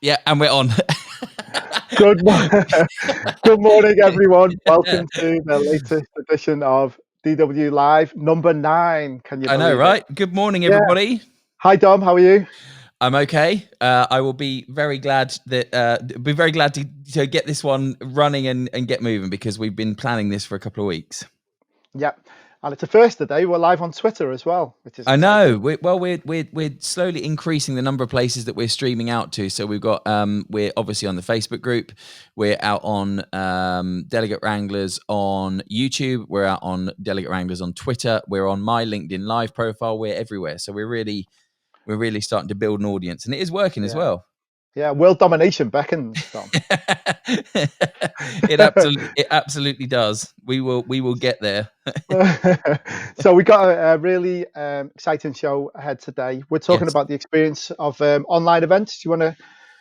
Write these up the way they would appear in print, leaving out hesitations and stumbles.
Yeah, and we're on. Good morning, everyone. Welcome to the latest edition of DW Live, number 9. Can you I believe know, right? Good morning, everybody. Hi, Dom. How are you? I'm okay. I will be very glad to get this one running and get moving, because we've been planning this for a couple of weeks. Yeah, and it's the first today. We're live on Twitter as well, which is I exciting. know. We're slowly increasing the number of places that we're streaming out to. So we've got we're obviously on the Facebook group. We're out on Delegate Wranglers on YouTube. We're out on Delegate Wranglers on Twitter. We're on my LinkedIn Live profile. We're everywhere. So we're really starting to build an audience, and it is working as well. Yeah, world domination beckons, Dom. It absolutely does. We will get there. So we got a really exciting show ahead today. We're talking Yes. about the experience of online events. Do you want to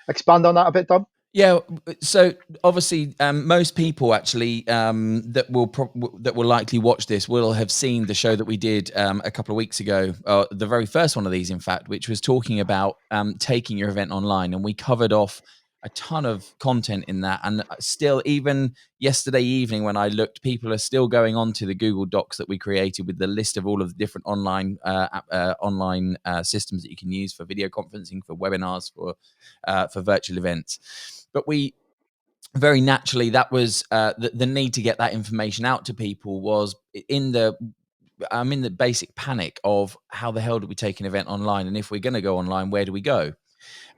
expand on that a bit, Dom? Yeah, so obviously, most people actually that will likely watch this will have seen the show that we did a couple of weeks ago, the very first one of these, in fact, which was talking about taking your event online, and we covered off a ton of content in that. And still, even yesterday evening when I looked, people are still going on to the Google Docs that we created with the list of all of the different online systems that you can use for video conferencing, for webinars, for virtual events. But we very naturally, that was the need to get that information out to people was in the basic panic of how the hell do we take an event online, and if we're going to go online, where do we go?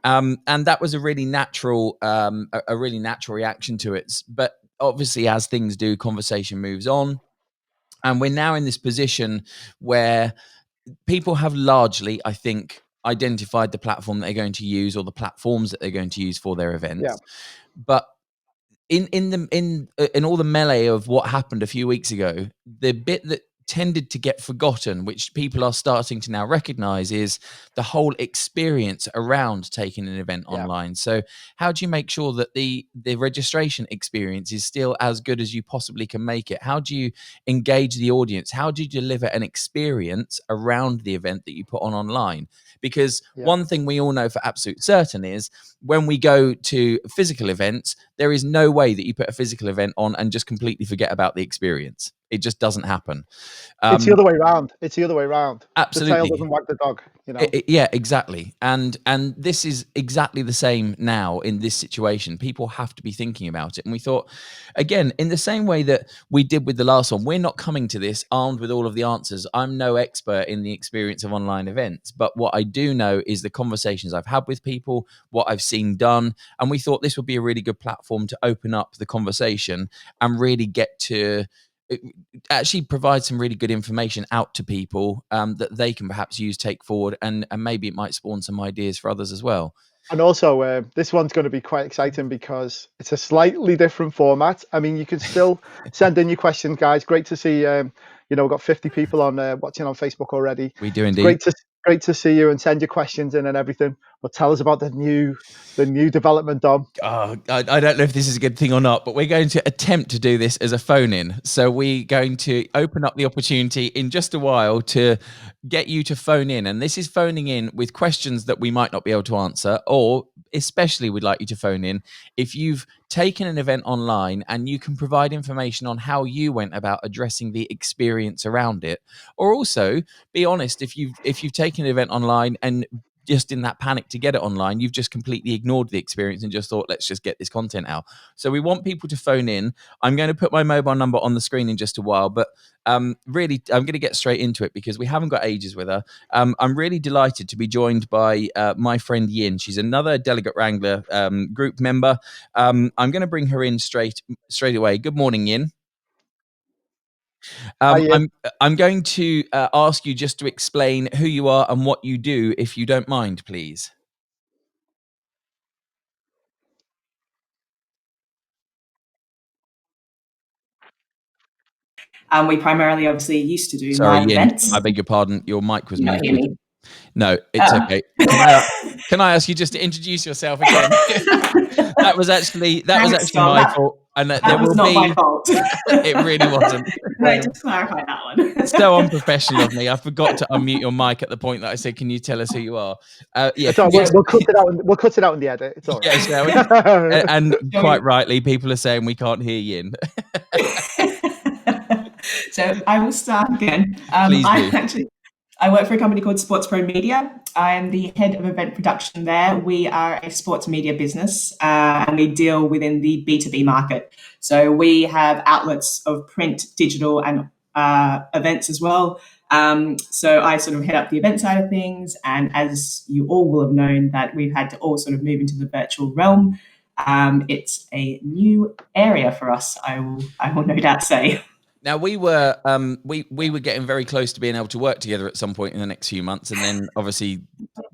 And that was a really natural reaction to it. But obviously, as things do, conversation moves on, and we're now in this position where people have largely, I think, identified the platform that they're going to use, or the platforms that they're going to use for their events. Yeah. But in all the melee of what happened a few weeks ago, the bit that tended to get forgotten, which people are starting to now recognize, is the whole experience around taking an event online. So how do you make sure that the registration experience is still as good as you possibly can make it? How do you engage the audience? How do you deliver an experience around the event that you put on online? Because one thing we all know for absolute certain is when we go to physical events, there is no way that you put a physical event on and just completely forget about the experience. It just doesn't happen. It's the other way around. Absolutely. The tail doesn't wag the dog, you know? Yeah, exactly. And this is exactly the same now in this situation. People have to be thinking about it. And we thought, again, in the same way that we did with the last one, we're not coming to this armed with all of the answers. I'm no expert in the experience of online events, but what I do know is the conversations I've had with people, what I've seen done. And we thought this would be a really good platform to open up the conversation and really get to actually provide some really good information out to people that they can perhaps use, take forward, and maybe it might spawn some ideas for others as well. And also, this one's going to be quite exciting because it's a slightly different format. I mean, you can still send in your questions, guys. Great to see. We've got 50 people on watching on Facebook already. We do indeed. Great to see you and send your questions in and everything. But tell us about the new development, Dom. I don't know if this is a good thing or not, but we're going to attempt to do this as a phone in. So we're going to open up the opportunity in just a while to get you to phone in. And this is phoning in with questions that we might not be able to answer, or especially we'd like you to phone in if you've taken an event online and you can provide information on how you went about addressing the experience around it. Or also be honest, if you've taken an event online and just in that panic to get it online, you've just completely ignored the experience and just thought, let's just get this content out. So we want people to phone in. I'm going to put my mobile number on the screen in just a while, but really, I'm going to get straight into it because we haven't got ages with her. I'm really delighted to be joined by my friend Yin. She's another Delegate Wrangler group member. I'm going to bring her in straight away. Good morning, Yin. I'm going to ask you just to explain who you are and what you do, if you don't mind, please. We primarily, obviously, used to do live events. I beg your pardon. Your mic was muted. No, it's okay. Can I ask you just to introduce yourself again? that was actually Thanks, John. my fault, and That there was will not be. my fault. It really wasn't. Great to clarify that one. So unprofessional of me. I forgot to unmute your mic at the point that I said, "Can you tell us who you are?" Yeah, It's all right. We'll cut it out. We'll cut it out in the edit. It's all right. yeah, shall we? And quite rightly, people are saying we can't hear Yin. So I will start again. Please do. I work for a company called Sports Pro Media. I am the head of event production there. We are a sports media business and we deal within the B2B market. So we have outlets of print, digital, and events as well. So I sort of head up the event side of things. And as you all will have known, that we've had to all sort of move into the virtual realm. It's a new area for us, I will no doubt say. Now we were getting very close to being able to work together at some point in the next few months, and then obviously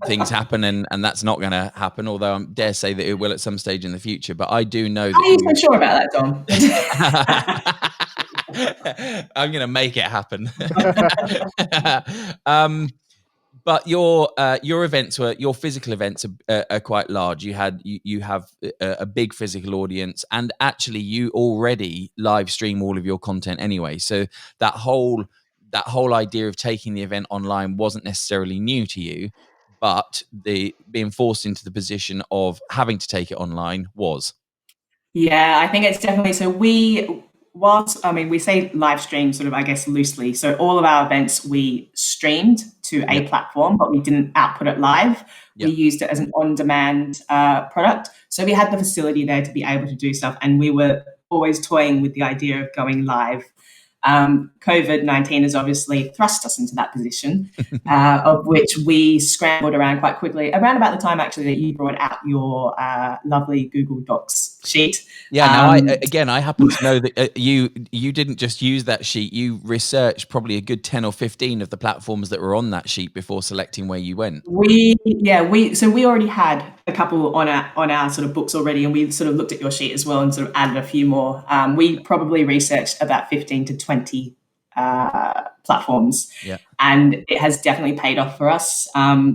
things happen, and that's not going to happen. Although I dare say that it will at some stage in the future. But I do know that. Are you so sure about that, Dom? I'm going to make it happen. But your physical events are quite large. You have a big physical audience, and actually you already live stream all of your content anyway. So that whole idea of taking the event online wasn't necessarily new to you, but being forced into the position of having to take it online was. Yeah, I think it's definitely so. We say live stream sort of, I guess, loosely. So all of our events we streamed to a platform, but we didn't output it live. We used it as an on-demand product. So we had the facility there to be able to do stuff, and we were always toying with the idea of going live. COVID-19 has obviously thrust us into that position, of which we scrambled around quite quickly, around about the time actually that you brought out your lovely Google Docs sheet. Yeah, now I happen to know that you didn't just use that sheet, you researched probably a good 10 or 15 of the platforms that were on that sheet before selecting where you went. We already had a couple on our sort of books already, and we sort of looked at your sheet as well and sort of added a few more. We probably researched about 15 to 20 platforms, and it has definitely paid off for us.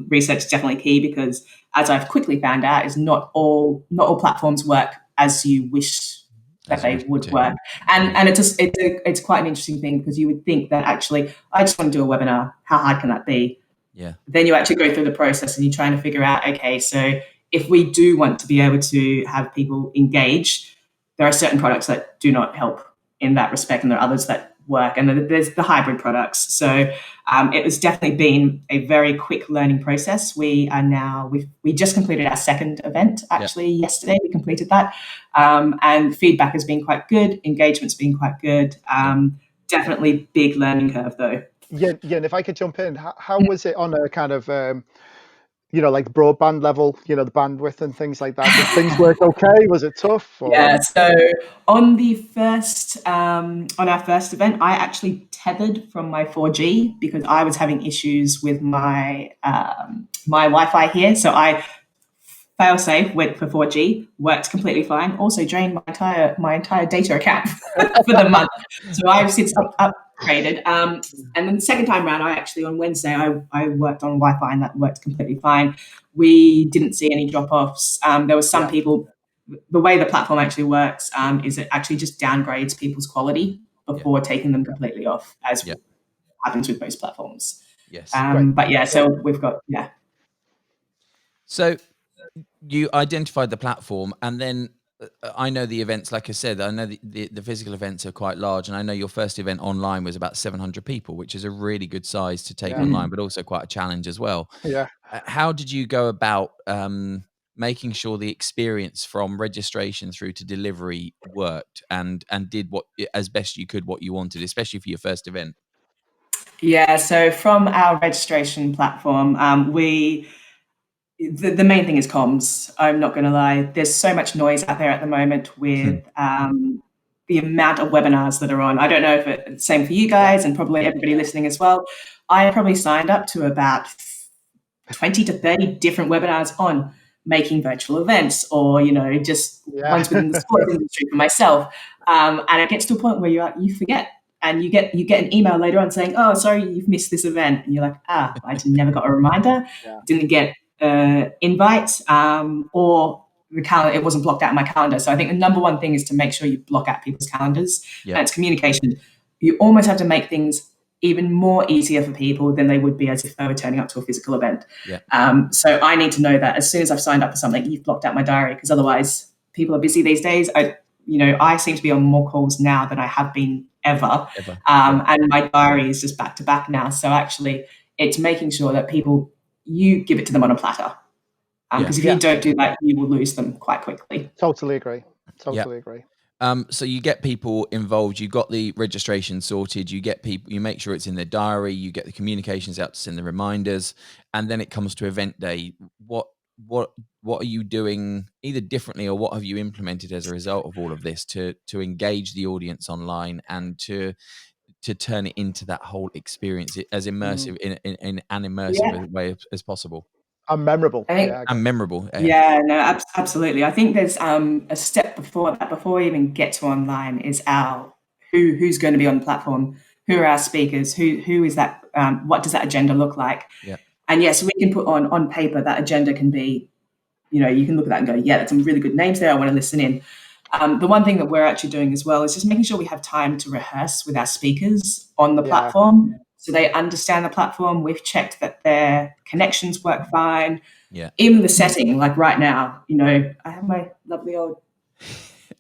Research is definitely key because, as I've quickly found out, is not all platforms work as you wish that they would work, and it's quite an interesting thing because you would think that actually I just want to do a webinar. How hard can that be? Yeah. Then you actually go through the process and you're trying to figure out, okay, so if we do want to be able to have people engage, there are certain products that do not help in that respect, and there are others that work, and there's the hybrid products. So it has definitely been a very quick learning process. We just completed our second event actually yesterday. We completed that, and feedback has been quite good. Engagement's been quite good. Definitely big learning curve though. Yeah, and if I could jump in, how was it on a kind of like broadband level, the bandwidth and things like that? Did things work okay? Was it tough? Or? Yeah, so on our first event, I actually tethered from my 4G because I was having issues with my my Wi-Fi here. So I fail-safe went for 4G, worked completely fine. Also drained my entire data account for the month. So I've since upgraded. And then the second time around, on Wednesday, I worked on Wi-Fi and that worked completely fine. We didn't see any drop-offs. There were some people, the way the platform actually works is it actually just downgrades people's quality before taking them completely off, as happens with most platforms. Yes. But yeah, so we've got, So you identified the platform, and then I know the events, like I said, I know the physical events are quite large, and I know your first event online was about 700 people, which is a really good size to take online, but also quite a challenge as well. Yeah. How did you go about making sure the experience from registration through to delivery worked and did what as best you could what you wanted, especially for your first event? Yeah, so from our registration platform, the main thing is comms. I'm not going to lie. There's so much noise out there at the moment with the amount of webinars that are on. I don't know if it's the same for you guys and probably everybody listening as well. I probably signed up to about 20 to 30 different webinars on making virtual events or, just ones within the sports industry for myself. And it gets to a point where you forget. And you get an email later on saying, "Oh, sorry, you've missed this event," and you're like, "I just never got a reminder." Didn't get invite or the calendar, it wasn't blocked out in my calendar. So I think the number one thing is to make sure you block out people's calendars. Yeah. And it's communication. You almost have to make things even more easier for people than they would be as if they were turning up to a physical event. Yeah. So I need to know that as soon as I've signed up for something, you've blocked out my diary, because otherwise people are busy these days. I seem to be on more calls now than I have been ever. And my diary is just back to back now. So actually it's making sure that you give it to them on a platter. Because if you don't do that, you will lose them quite quickly. Totally agree. Agree. So you get people involved, you got the registration sorted, you get people, you make sure it's in their diary, you get the communications out to send the reminders, and then it comes to event day. What are you doing either differently, or what have you implemented as a result of all of this to engage the audience online and to turn it into that whole experience as immersive in an immersive way as possible? And memorable. Absolutely. I think there's a step before that, before we even get to online, is who's going to be on the platform, who are our speakers, who is that, what does that agenda look like? Yeah. And yes, we can put on paper that agenda can be, you can look at that and go, yeah, that's some really good names there, I want to listen in. The one thing that we're actually doing as well is just making sure we have time to rehearse with our speakers on the platform, so they understand the platform. We've checked that their connections work fine. Yeah. Even the setting, like right now, I have my lovely old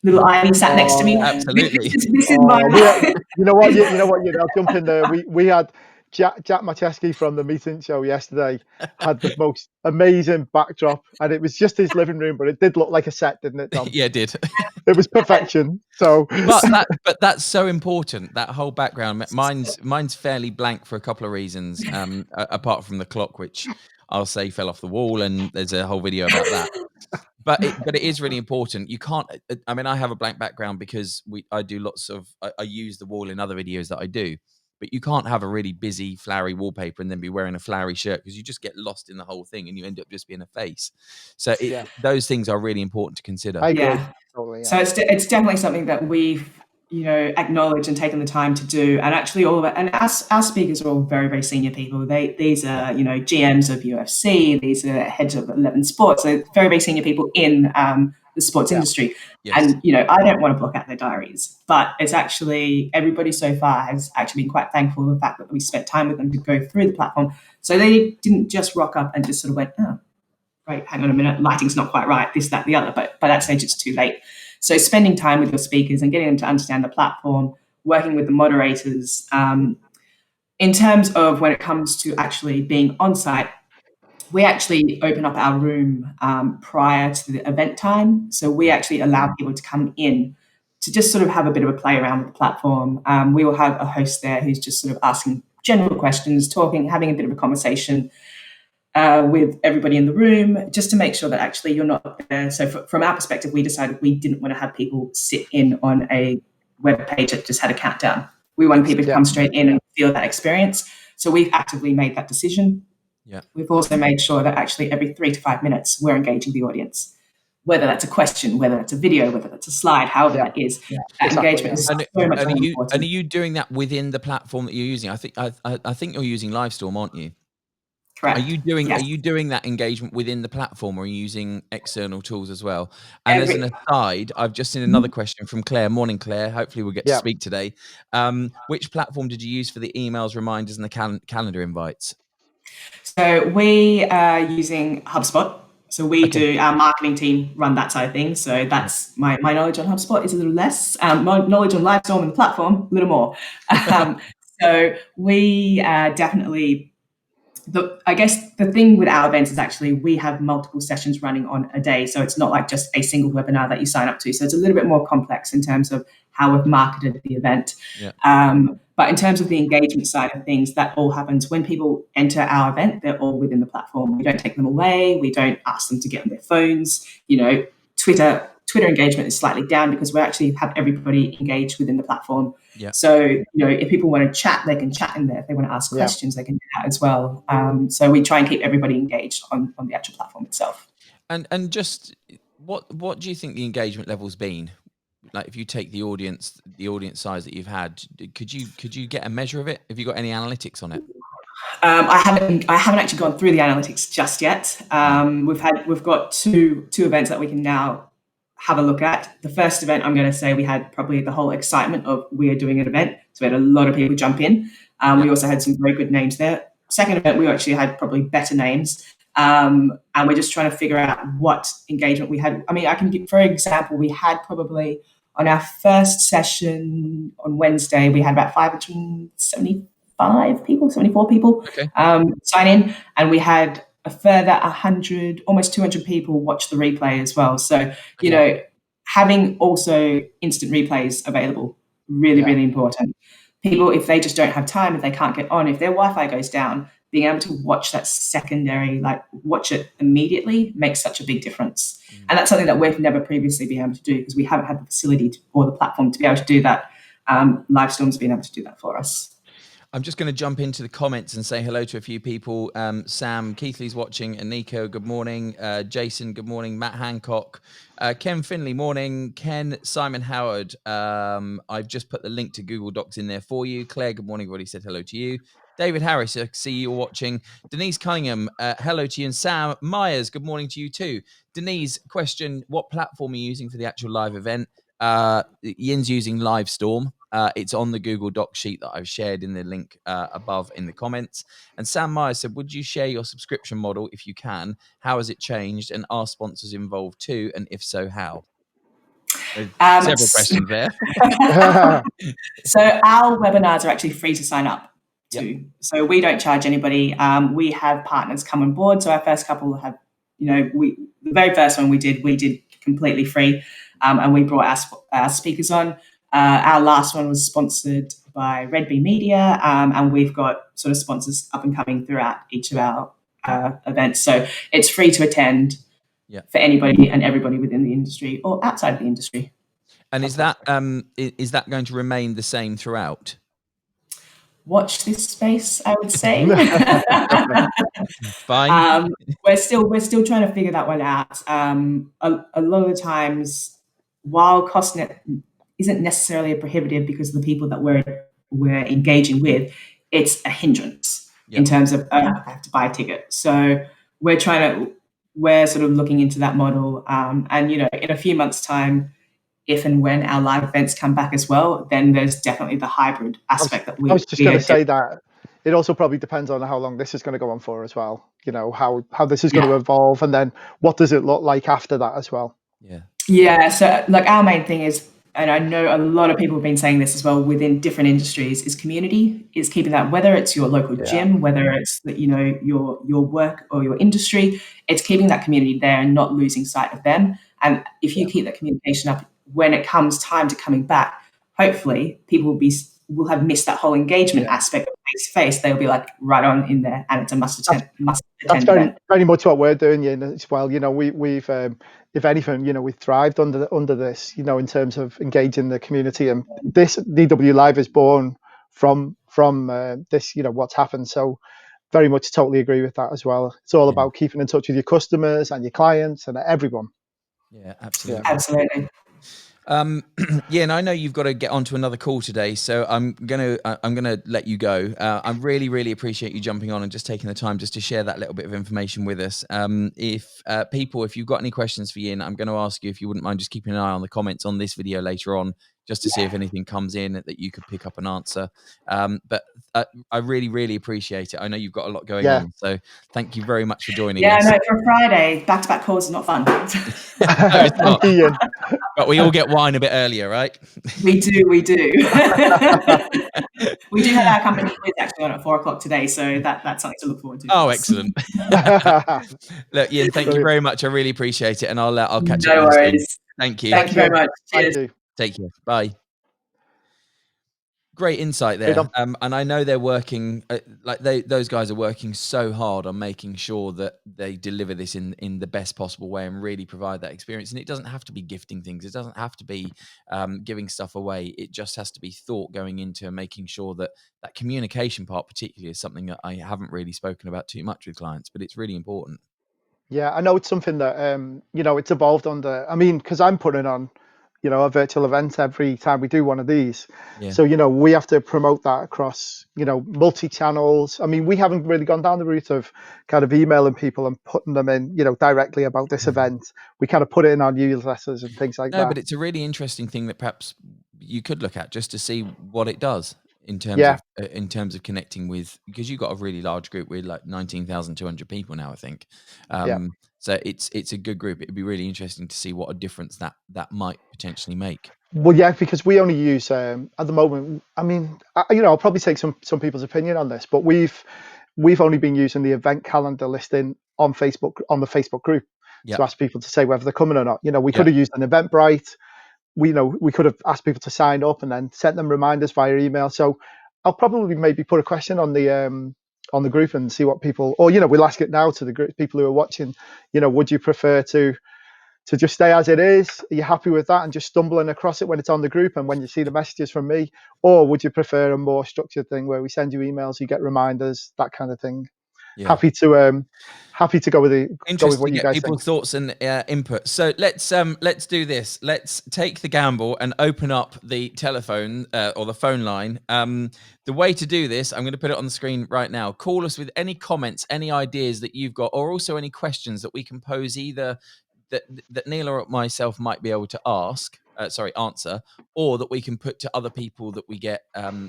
little Ivy sat next to me. Absolutely. This is my. You know what? I'll jump in there. We had Jack Macheski from the Meeting Show yesterday had the most amazing backdrop, and it was just his living room, but it did look like a set, didn't it, Tom? Yeah, it did. It was perfection. So, but that's so important. That whole background. Mine's fairly blank for a couple of reasons. Apart from the clock, which I'll say fell off the wall, and there's a whole video about that. But it is really important. You can't. I mean, I have a blank background because I do lots of. I use the wall in other videos that I do. But you can't have a really busy, flowery wallpaper and then be wearing a flowery shirt, because you just get lost in the whole thing and you end up just being a face. So those things are really important to consider. I agree. Yeah. Totally, So it's definitely something that we've acknowledged and taken the time to do. And actually all of it, and our speakers are all very, very senior people. These are GMs of UFC, these are heads of 11 sports, so very, very senior people in the sports industry. Yes. And I don't want to block out their diaries, but it's actually, everybody so far has actually been quite thankful for the fact that we spent time with them to go through the platform. So they didn't just rock up and just sort of went, oh, right, hang on a minute, lighting's not quite right, this, that, the other. But by that stage, it's too late. So spending time with your speakers and getting them to understand the platform, working with the moderators. In terms of when it comes to actually being on site, we actually open up our room prior to the event time. So we actually allow people to come in to just sort of have a bit of a play around with the platform. We will have a host there who's just sort of asking general questions, talking, having a bit of a conversation with everybody in the room, just to make sure that actually you're not there. So from our perspective, we decided we didn't want to have people sit in on a web page that just had a countdown. We want people to come straight in and feel that experience. So we've actively made that decision. Yeah. We've also made sure that actually every 3 to 5 minutes we're engaging the audience, whether that's a question, whether that's a video, whether that's a slide, however that is. That engagement is so much important. And are you doing that within the platform that you're using? I think you're using Livestorm, aren't you? Correct. Are you doing that engagement within the platform, or are you using external tools as well? And as an aside, I've just seen another question from Claire. Morning, Claire. Hopefully we'll get to speak today. Which platform did you use for the emails, reminders, and the calendar invites? So we are using HubSpot. So we do, our marketing team run that side of things. So that's my knowledge on HubSpot is a little less. My knowledge on Livestorm and the platform, a little more. So we definitely... I guess the thing with our events is actually we have multiple sessions running on a day. So it's not like just a single webinar that you sign up to. So it's a little bit more complex in terms of how we've marketed the event. Yeah. But in terms of the engagement side of things, that all happens when people enter our event. They're all within the platform. We don't take them away. We don't ask them to get on their phones. Twitter engagement is slightly down because we actually have everybody engaged within the platform. Yeah. So, if people want to chat, they can chat in there. If they want to ask questions, they can do that as well. So we try and keep everybody engaged on the actual platform itself. And just what do you think the engagement level's been? Like, if you take the audience size that you've had, could you get a measure of it? Have you got any analytics on it? I haven't actually gone through the analytics just yet. We've got two events that we can now have a look at. The first event, I'm going to say we had probably the whole excitement of we are doing an event, so we had a lot of people jump in. We also had some very good names there. Second event, we actually had probably better names, and we're just trying to figure out what engagement we had. I mean, I can give, for example, we had probably on our first session on Wednesday, we had about 575 people, 74 people sign in, and we had a further 100, almost 200 people watch the replay as well. So, you know, having also instant replays available, really important. People, if they just don't have time, if they can't get on, if their Wi-Fi goes down, being able to watch that secondary, like watch it immediately, makes such a big difference. And that's something that we've never previously been able to do because we haven't had the facility or the platform to be able to do that. Livestorm's been able to do that for us. I'm just going to jump into the comments and say hello to a few people. Sam Keithley's watching. Aniko, good morning. Jason, good morning. Matt Hancock. Ken Finley, morning. Ken, Simon Howard. I've just put the link to Google Docs in there for you. Claire, good morning. Everybody said hello to you. David Harris, I see you watching. Denise Cunningham, hello to you. And Sam Myers, good morning to you too. Denise, question, what platform are you using for the actual live event? Yin's using Livestorm. It's on the Google Doc sheet that I've shared in the link above in the comments. And Sam Myers said, would you share your subscription model if you can? How has it changed? And are sponsors involved too? And if so, how? Several questions there. So our webinars are actually free to sign up to. So we don't charge anybody. We have partners come on board. So our first couple have, the very first one we did completely free. And we brought our speakers on. Our last one was sponsored by Red Bee Media, and we've got sort of sponsors up and coming throughout each of our events. So it's free to attend for anybody and everybody within the industry or outside of the industry. And is that going to remain the same throughout? Watch this space, I would say. Fine. We're still trying to figure that one out. A lot of the times, while CostNet isn't necessarily a prohibitive because of the people that we're engaging with, it's a hindrance in terms of I have to buy a ticket. So we're sort of looking into that model. And in a few months' time, if and when our live events come back as well, then there's definitely the hybrid aspect that we. I was just going to say that it also probably depends on how long this is going to go on for as well. How this is going to evolve, and then what does it look like after that as well. Yeah. So like our main thing is, and I know a lot of people have been saying this as well within different industries, is community, is keeping that, whether it's your local gym, whether it's your work or your industry, it's keeping that community there and not losing sight of them. And if you keep that communication up, when it comes time to coming back, hopefully people will have missed that whole engagement aspect of face to face. They'll be like right on in there, and it's a must attend. That's very much what we're doing as well. We've if anything, we thrived under this, in terms of engaging the community, and this DW Live is born from this, what's happened. So very much totally agree with that as well. It's all about keeping in touch with your customers and your clients and everyone. Yeah, absolutely. Absolutely. And I know you've got to get onto another call today, so I'm gonna let you go. I really appreciate you jumping on and just taking the time just to share that little bit of information with us. If you've got any questions for Yin, I'm going to ask you if you wouldn't mind just keeping an eye on the comments on this video later on, just to see if anything comes in that you could pick up and answer. But I really appreciate it. I know you've got a lot going on, so thank you very much for joining us. Yeah, no, for Friday, back-to-back calls is not fun. No, it's not. But we all get wine a bit earlier, right? We do. We do have our company quiz actually on at 4:00 today, so that's something to look forward to. Oh, excellent. Look, Yin, thank you very much. I really appreciate it, and I'll catch you. No worries. Soon. Thank you. Thank you very much. Cheers. Take care. Bye. Great insight there. And I know they're working, those guys are working so hard on making sure that they deliver this in the best possible way and really provide that experience. And it doesn't have to be gifting things. It doesn't have to be giving stuff away. It just has to be thought going into making sure that communication part particularly is something that I haven't really spoken about too much with clients, but it's really important. Yeah, I know it's something that, it's evolved under, because I'm putting on a virtual event every time we do one of these. Yeah. So, we have to promote that across, multi-channels. I mean, we haven't really gone down the route of kind of emailing people and putting them in, directly about this event. We kind of put it in our newsletters and things like No, that. but it's a really interesting thing that perhaps you could look at just to see what it does in terms Yeah. of connecting with, because you've got a really large group with like 19,200 people now, I think. Yeah. So it's a good group. It'd be really interesting to see what a difference that might potentially make. Well, yeah, because we only use at the moment. I mean, I'll probably take some people's opinion on this, but we've only been using the event calendar listing on Facebook, on the Facebook group, Yeah. to ask people to say whether they're coming or not. We Yeah. could have used an Eventbrite. We could have asked people to sign up and then sent them reminders via email. So I'll probably maybe put a question on the group and see what people, or we'll ask it now to the group, people who are watching. Would you prefer to just stay as it is? Are you happy with that and just stumbling across it when it's on the group and when you see the messages from me? Or would you prefer a more structured thing where we send you emails, you get reminders, that kind of thing? Yeah. Happy to go with Interesting what to you get guys people's think. thoughts and input. So let's do this. Let's take the gamble and open up the telephone or the phone line. The way to do this, I'm going to put it on the screen right now. Call us with any comments, any ideas that you've got, or also any questions that we can pose, either that Neil or myself might be able to answer, or that we can put to other people that we get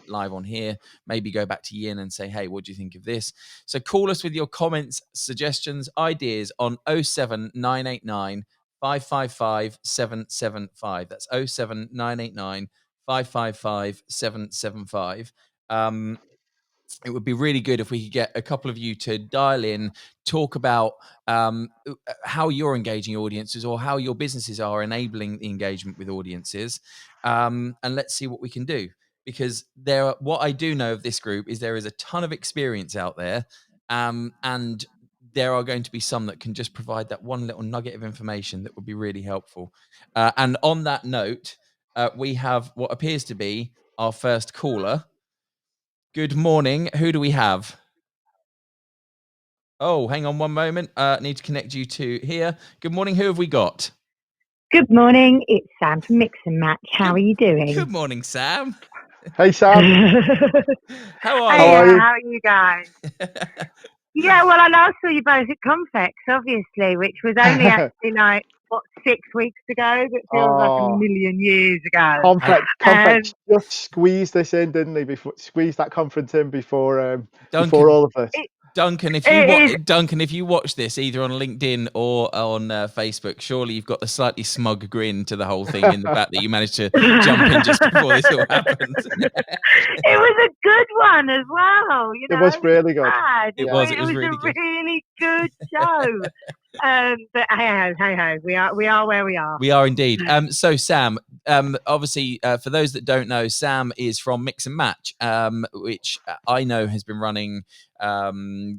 live on here. Maybe go back to Yin and say, hey, what do you think of this? So call us with your comments, suggestions, ideas on 07989 555 775. That's 07989 555 775. It would be really good if we could get a couple of you to dial in, talk about how you're engaging audiences or how your businesses are enabling the engagement with audiences. And let's see what we can do. Because what I do know of this group is there is a ton of experience out there. And there are going to be some that can just provide that one little nugget of information that would be really helpful. And on that note, we have what appears to be our first caller. Good morning. Who do we have? Oh, hang on one moment. Need to connect you to here. Good morning. Who have we got? Good morning. It's Sam from Mix and Match. How are you doing? Good morning, Sam. Hey, Sam. How are How you? are you? How are you guys? Yeah, well, I last saw you both at Confex, obviously, which was only actually 6 weeks ago, but feels like a million years ago. Confex just squeezed this in, didn't they? Squeezed that conference in before all of this. Duncan, if you watch this either on LinkedIn or on Facebook, surely you've got the slightly smug grin to the whole thing in the fact that you managed to jump in just before this all happened. It was a good one as well. It was really good. It was really a really good show. But hey ho, we are where we are. We are indeed. So Sam, obviously, for those that don't know, Sam is from Mix and Match, which I know has been running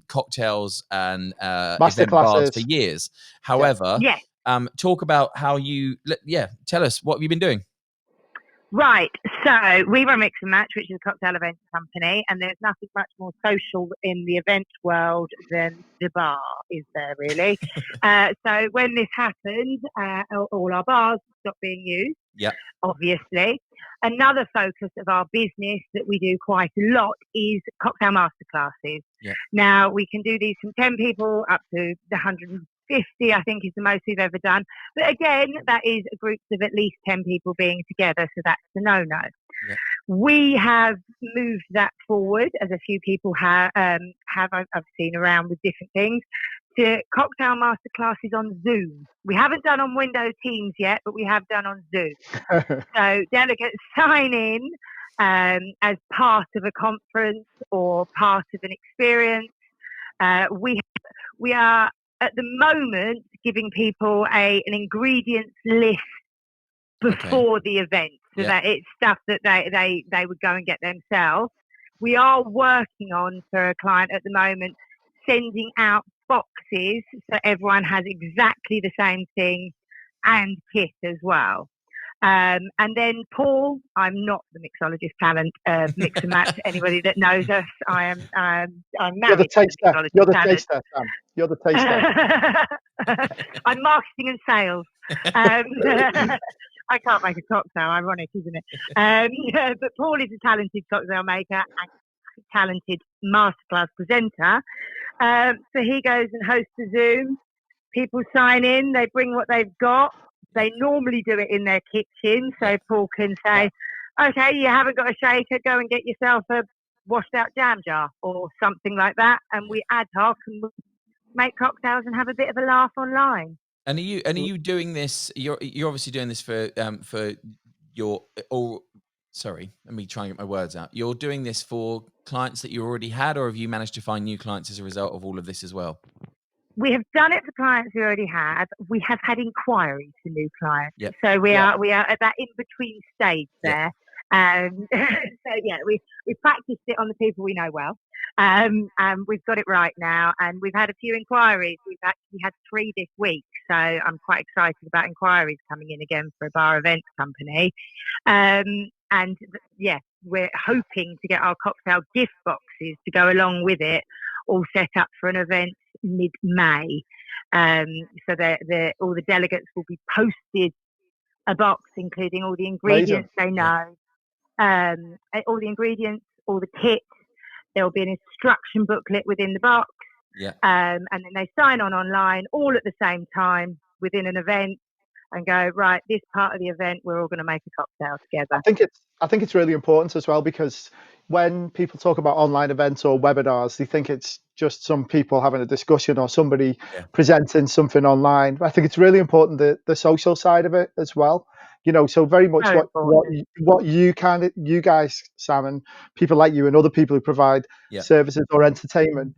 cocktails and event bars for years. However, talk about how tell us, what have you been doing? Right, so we run Mix and Match, which is a cocktail event company, and there's nothing much more social in the event world than the bar, is there really? So when this happened, all our bars stopped being used, obviously. Another focus of our business that we do quite a lot is cocktail masterclasses. Now, we can do these from 10 people up to 150, I think, is the most we've ever done. But again, that is groups of at least 10 people being together, so that's a no-no. We have moved that forward, as a few people have I've seen around with different things, to cocktail masterclasses on Zoom. We haven't done on Windows Teams yet, but we have done on Zoom. So delegates sign in as part of a conference or part of an experience. We are at the moment giving people an ingredients list before the event, so that it's stuff that they would go and get themselves. We are working on, for a client at the moment, sending out boxes so everyone has exactly the same thing and kit as well. And then Paul, I'm not the mixologist talent of Mix and Match. Anybody that knows us, I'm married. You're the taster. You're the taster, Sam. You're the taster. I'm marketing and sales. I can't make a cocktail. Ironic, isn't it? Yeah, but Paul is a talented cocktail maker and talented masterclass presenter. So he goes and hosts a Zoom. People sign in. They bring what they've got. They normally do it in their kitchen, so Paul can say, "Okay, you haven't got a shaker. Go and get yourself a washed out jam jar or something like that." And we ad hoc and we make cocktails and have a bit of a laugh online. And are you doing this? You're obviously doing this for your or sorry, let me try and get my words out. You're doing this for clients that you already had, or have you managed to find new clients as a result of all of this as well? We have done it for clients we already have. We have had inquiries for new clients. Yep. So we are at that in between stage there. So yeah, we practiced it on the people we know well. And we've got it right now, and we've had a few inquiries. We've actually had 3 this week, so I'm quite excited about inquiries coming in again for a bar events company. And yeah, we're hoping to get our cocktail gift boxes to go along with it, all set up for an event mid-May. So all the delegates will be posted a box including all the ingredients they know, all the ingredients, all the kit. There will be an instruction booklet within the box. And then they sign on online all at the same time within an event and go, right, this part of the event, we're all going to make a cocktail together. I think it's really important as well, because when people talk about online events or webinars, they think it's just some people having a discussion or somebody presenting something online. I think it's really important the social side of it as well. So very much what you guys, Sam, and people like you and other people who provide services or entertainment,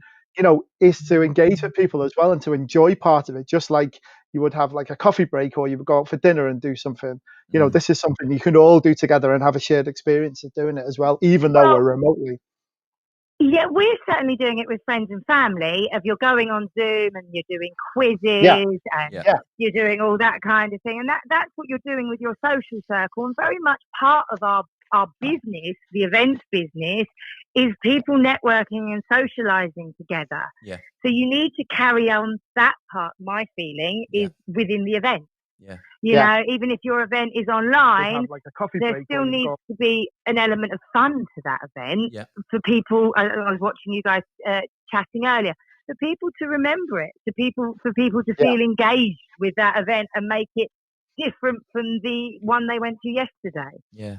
is to engage with people as well and to enjoy part of it, just like you would have like a coffee break or you would go out for dinner and do something. This is something you can all do together and have a shared experience of doing it as well, even though we're remotely. Yeah, we're certainly doing it with friends and family. If you're going on Zoom and you're doing quizzes and you're doing all that kind of thing, and that's what you're doing with your social circle. And very much part of our business, the events business, is people networking and socializing together. Yeah. So you need to carry on that part. My feeling is within the event. You know, even if your event is online, like a coffee there break still needs to be an element of fun to that event for people. I was watching you guys chatting earlier. For people to remember it, for people to feel engaged with that event and make it different from the one they went to yesterday. Yeah.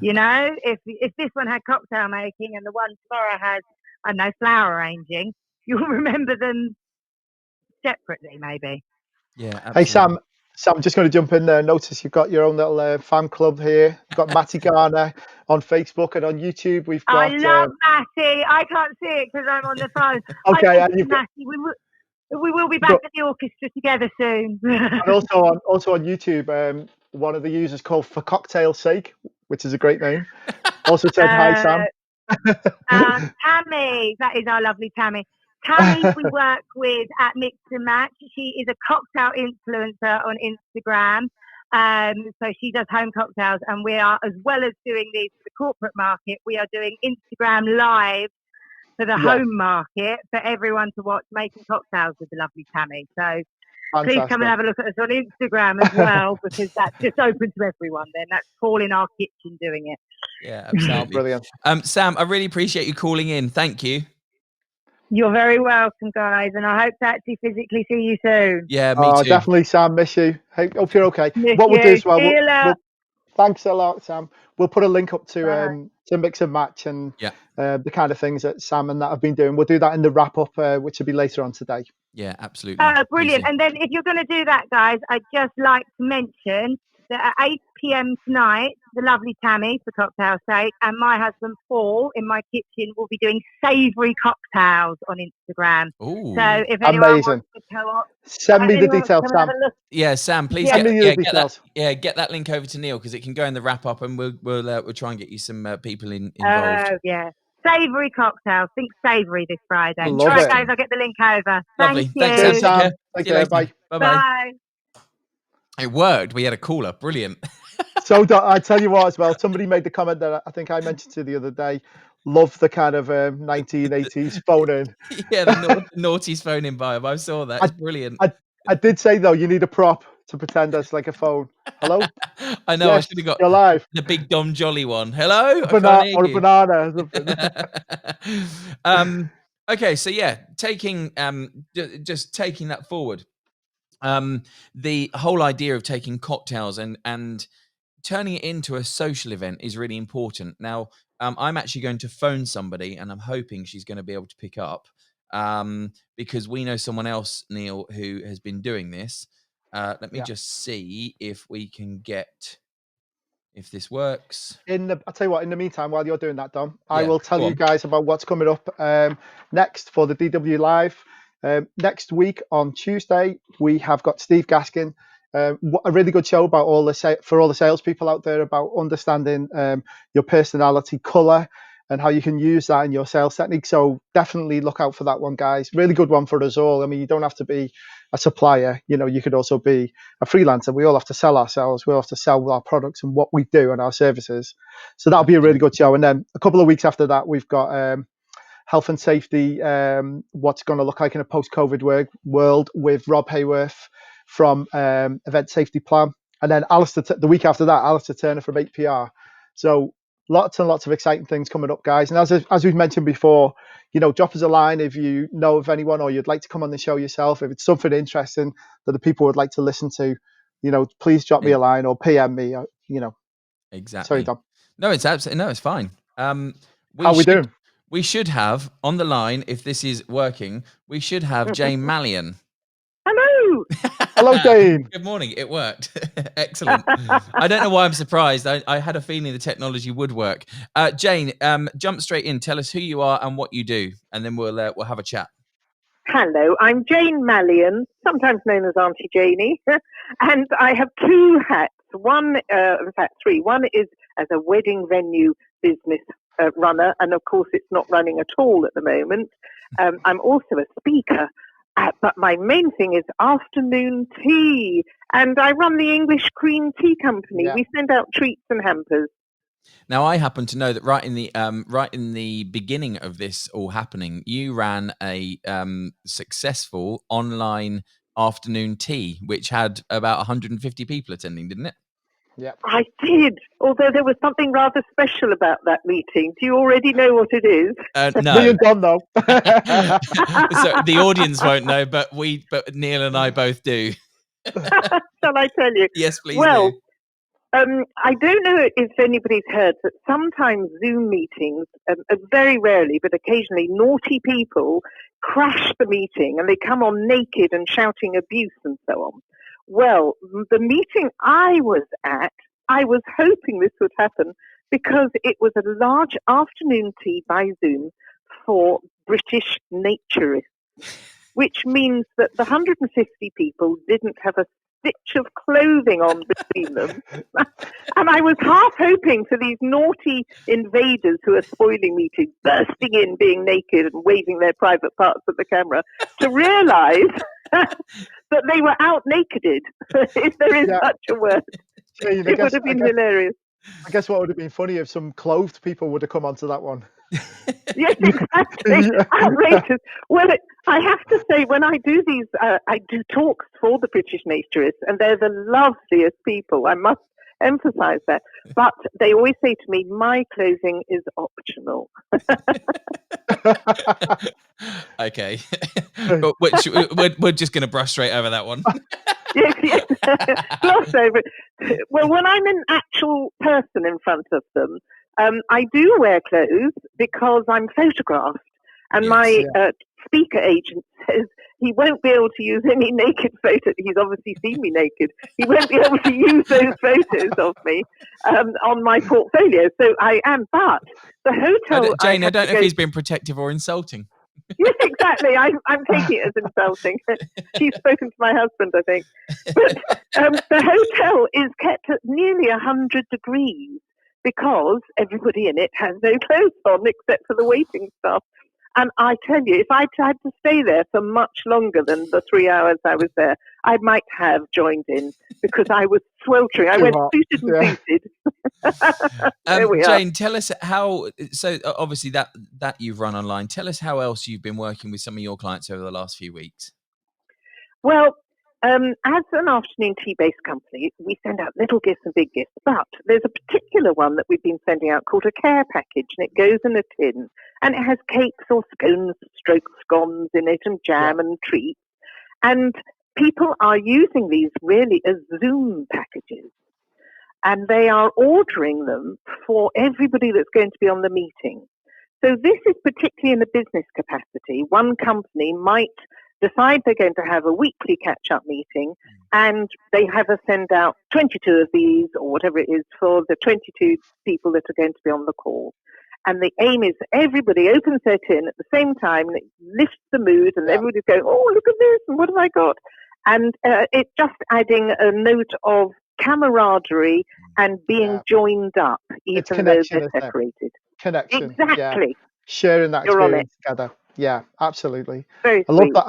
If this one had cocktail making and the one tomorrow has, I don't know, flower arranging, you'll remember them separately, maybe. Yeah. Absolutely. Hey, Sam, I'm just going to jump in there. Notice you've got your own little fan club here. You've got Matty Garner on Facebook and on YouTube. We've got. I love Matty. I can't see it because I'm on the phone. Okay, and you've Matty. We will be back at the orchestra together soon. And also on YouTube, one of the users called For Cocktail's Sake, which is a great name. Also said hi, Sam. Tammy, that is our lovely Tammy. Tammy, we work with at Mix and Match. She is a cocktail influencer on Instagram. So she does home cocktails, and we are, as well as doing these for the corporate market, we are doing Instagram live for the home market for everyone to watch, making cocktails with the lovely Tammy. So please come and have a look at us on Instagram as well, because that's just open to everyone then. That's Paul in our kitchen doing it. Yeah, absolutely. Brilliant. Sam, I really appreciate you calling in. Thank you. You're very welcome, guys, and I hope to actually physically see you soon. Yeah, me too. Definitely, Sam. Miss you. Hope you're okay. Miss What we'll do you. as well. See you later. Thanks a lot, Sam. We'll put a link up to Mix and Match and the kind of things that Sam and that have been doing. We'll do that in the wrap up, which will be later on today. Yeah, absolutely. Brilliant. Easy. And then if you're going to do that, guys, I'd just like to mention that at 8 p.m. tonight, the lovely Tammy for Cocktail Sake and my husband Paul in my kitchen will be doing savoury cocktails on Instagram. Ooh. So if anyone wants to co-op, send me the details, Sam. Yeah, Sam, please get that link over to Neil, because it can go in the wrap up, and we'll try and get you some people involved. Oh yeah, savoury cocktails. Think savoury this Friday. Love All right, it. guys, I'll get the link over. Lovely. Thank you. Thanks, Sam. Take care. Bye. Bye. Bye. It worked. We had a caller. Brilliant. So I tell you what as well, somebody made the comment that I think I mentioned to the other day. Love the kind of 1980s phone in. Yeah, the naughties phone in vibe. I saw that. It's brilliant. I did say though, you need a prop. to pretend as like a phone. Hello? I know. I Yes, should have got you're live. the big Dom Jolly one. Hello. I can't Banana hear or a you. banana or something. Okay, so yeah, taking just taking that forward. The whole idea of taking cocktails and turning it into a social event is really important. Now, I'm actually going to phone somebody, and I'm hoping she's going to be able to pick up because we know someone else, Neil, who has been doing this. Let me just see if we can get if this works. I'll tell you what, in the meantime, while you're doing that, Dom, I Yeah, will tell go you on. guys about what's coming up next for the DW Live. Next week on Tuesday, we have got Steve Gaskin. A really good show about all the salespeople out there about understanding your personality, color, and how you can use that in your sales technique. So definitely look out for that one, guys. Really good one for us all. I mean, you don't have to be a supplier. You know, you could also be a freelancer. We all have to sell ourselves. We all have to sell our products and what we do and our services. So that'll be a really good show. And then a couple of weeks after that, we've got health and safety, what's going to look like in a post-COVID world with Rob Hayworth from Event Safety Plan. And then the week after that, Alistair Turner from 8PR. So lots and lots of exciting things coming up, guys. And as we've mentioned before, you know, drop us a line if you know of anyone or you'd like to come on the show yourself. If it's something interesting that the people would like to listen to, you know, please drop me a line or PM me. You know, Exactly. sorry, Dom. No, it's absolutely it's fine. How we doing? We should have on the line, if this is working, we should have Jane Mallion. Hello. Hello, Jane. Good morning. It worked. Excellent. I don't know why I'm surprised. I had a feeling the technology would work. Jane, jump straight in. Tell us who you are and what you do, and then we'll have a chat. Hello, I'm Jane Mallion, sometimes known as Auntie Janie, and I have two hats. One, in fact, three. One is as a wedding venue business runner, and of course, it's not running at all at the moment. I'm also a speaker, but my main thing is afternoon tea, and I run the English Cream Tea Company. We send out treats and hampers. Now, I happen to know that right in the beginning of this all happening, you ran a successful online afternoon tea, which had about 150 people attending, didn't it? Yeah, I did. Although there was something rather special about that meeting. Do you already know what it is? No. Me and Don though. So the audience won't know, but Neil and I both do. Shall I tell you? Yes, please. Well, do. I don't know if anybody's heard that sometimes Zoom meetings, very rarely, but occasionally, naughty people crash the meeting and they come on naked and shouting abuse and so on. Well, the meeting I was at, I was hoping this would happen because it was a large afternoon tea by Zoom for British naturists, which means that the 150 people didn't have a stitch of clothing on between them. And I was half hoping for these naughty invaders who are spoiling meetings, bursting in, being naked and waving their private parts at the camera, to realise that they were out nakeded, if there is such a word. Jane, It would have been hilarious. I guess what would have been funny if some clothed people would have come onto that one. Yes, exactly. Outrageous. Well, I have to say, when I do these, I do talks for the British naturists, and they're the loveliest people. I must emphasize that. But they always say to me, my clothing is optional. Okay. But we're just going to brush straight over that one. Yes. Gloss over it. Well, when I'm an actual person in front of them, I do wear clothes because I'm photographed. And my speaker agent says he won't be able to use any naked photos. He's obviously seen me naked. He won't be able to use those photos of me on my portfolio. So I am. But the hotel. Jane, I don't know if he's been protective or insulting. Yes, exactly. I'm taking it as insulting. She's spoken to my husband, I think. But the hotel is kept at nearly 100 degrees because everybody in it has no clothes on except for the waiting staff. And I tell you, if I'd had to stay there for much longer than the 3 hours I was there, I might have joined in because I was sweltering. I went suited and booted. There we Jane, are. tell us how. So obviously that you've run online. Tell us how else you've been working with some of your clients over the last few weeks. Well, As an afternoon tea-based company, we send out little gifts and big gifts, but there's a particular one that we've been sending out called a care package, and it goes in a tin, and it has cakes or scones, scones in it, and jam and treats. And people are using these really as Zoom packages, and they are ordering them for everybody that's going to be on the meeting. So this is particularly in the business capacity. One company might decide they're going to have a weekly catch-up meeting, and they have us send out 22 of these or whatever it is for the 22 people that are going to be on the call. And the aim is everybody opens their tin at the same time, and it lifts the mood, and everybody's going, oh, look at this, and what have I got? And it's just adding a note of camaraderie and being joined up, even though they're separated. Connection. Exactly. Yeah. Sharing that You're experience together. Yeah, absolutely. Very I love sweet. that.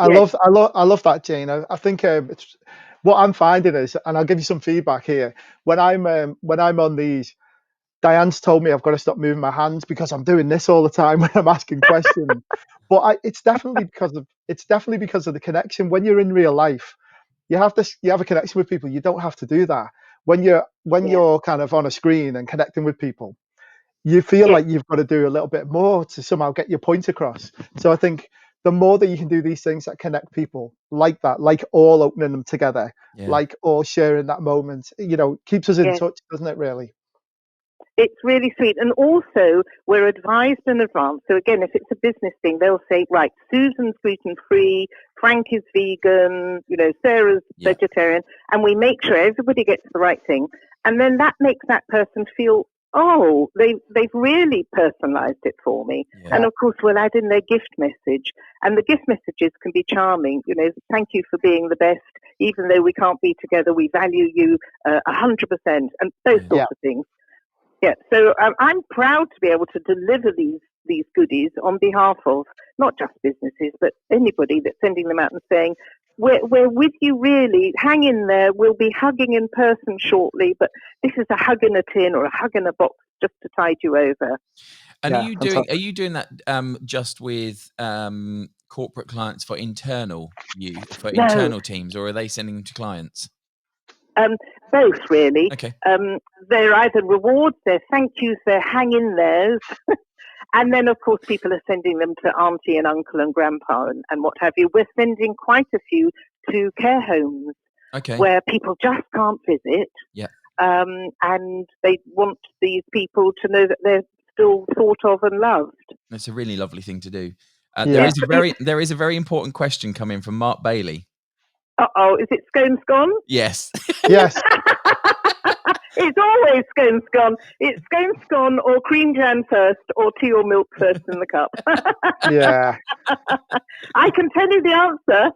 I love that, Jane. I think it's what I'm finding is, and I'll give you some feedback here. When I'm on these, Diane's told me I've got to stop moving my hands because I'm doing this all the time when I'm asking questions. But it's definitely because of the connection. When you're in real life, you have a connection with people. You don't have to do that when you're kind of on a screen and connecting with people. You feel like you've got to do a little bit more to somehow get your point across. So I think the more that you can do these things that connect people like that, like all opening them together, like all sharing that moment, keeps us in touch, doesn't it, really? It's really sweet. And also, we're advised in advance. So again, if it's a business thing, they'll say, right, Susan's gluten-free, Frank is vegan, Sarah's vegetarian, and we make sure everybody gets the right thing. And then that makes that person feel, oh, they've really personalized it for me. And of course, we'll add in their gift message. And the gift messages can be charming. Thank you for being the best. Even though we can't be together, we value you 100%, and those sorts of things. Yeah, so I'm proud to be able to deliver these goodies on behalf of not just businesses, but anybody that's sending them out and saying, we're with you really, hang in there, we'll be hugging in person shortly, but this is a hug in a tin or a hug in a box just to tide you over. And are you doing that just with corporate clients for internal internal teams, or are they sending them to clients? Both, really. Okay. They're either rewards, they're thank yous, they're hang in theirs. And then, of course, people are sending them to auntie and uncle and grandpa and what have you. We're sending quite a few to care homes where people just can't visit. Yeah. And they want these people to know that they're still thought of and loved. That's a really lovely thing to do. There is a very important question coming from Mark Bailey. Uh-oh, is it scone scone? Yes. Yes. It's always scone scone. It's scone scone or cream jam first or tea or milk first in the cup. Yeah. I can tell you the answer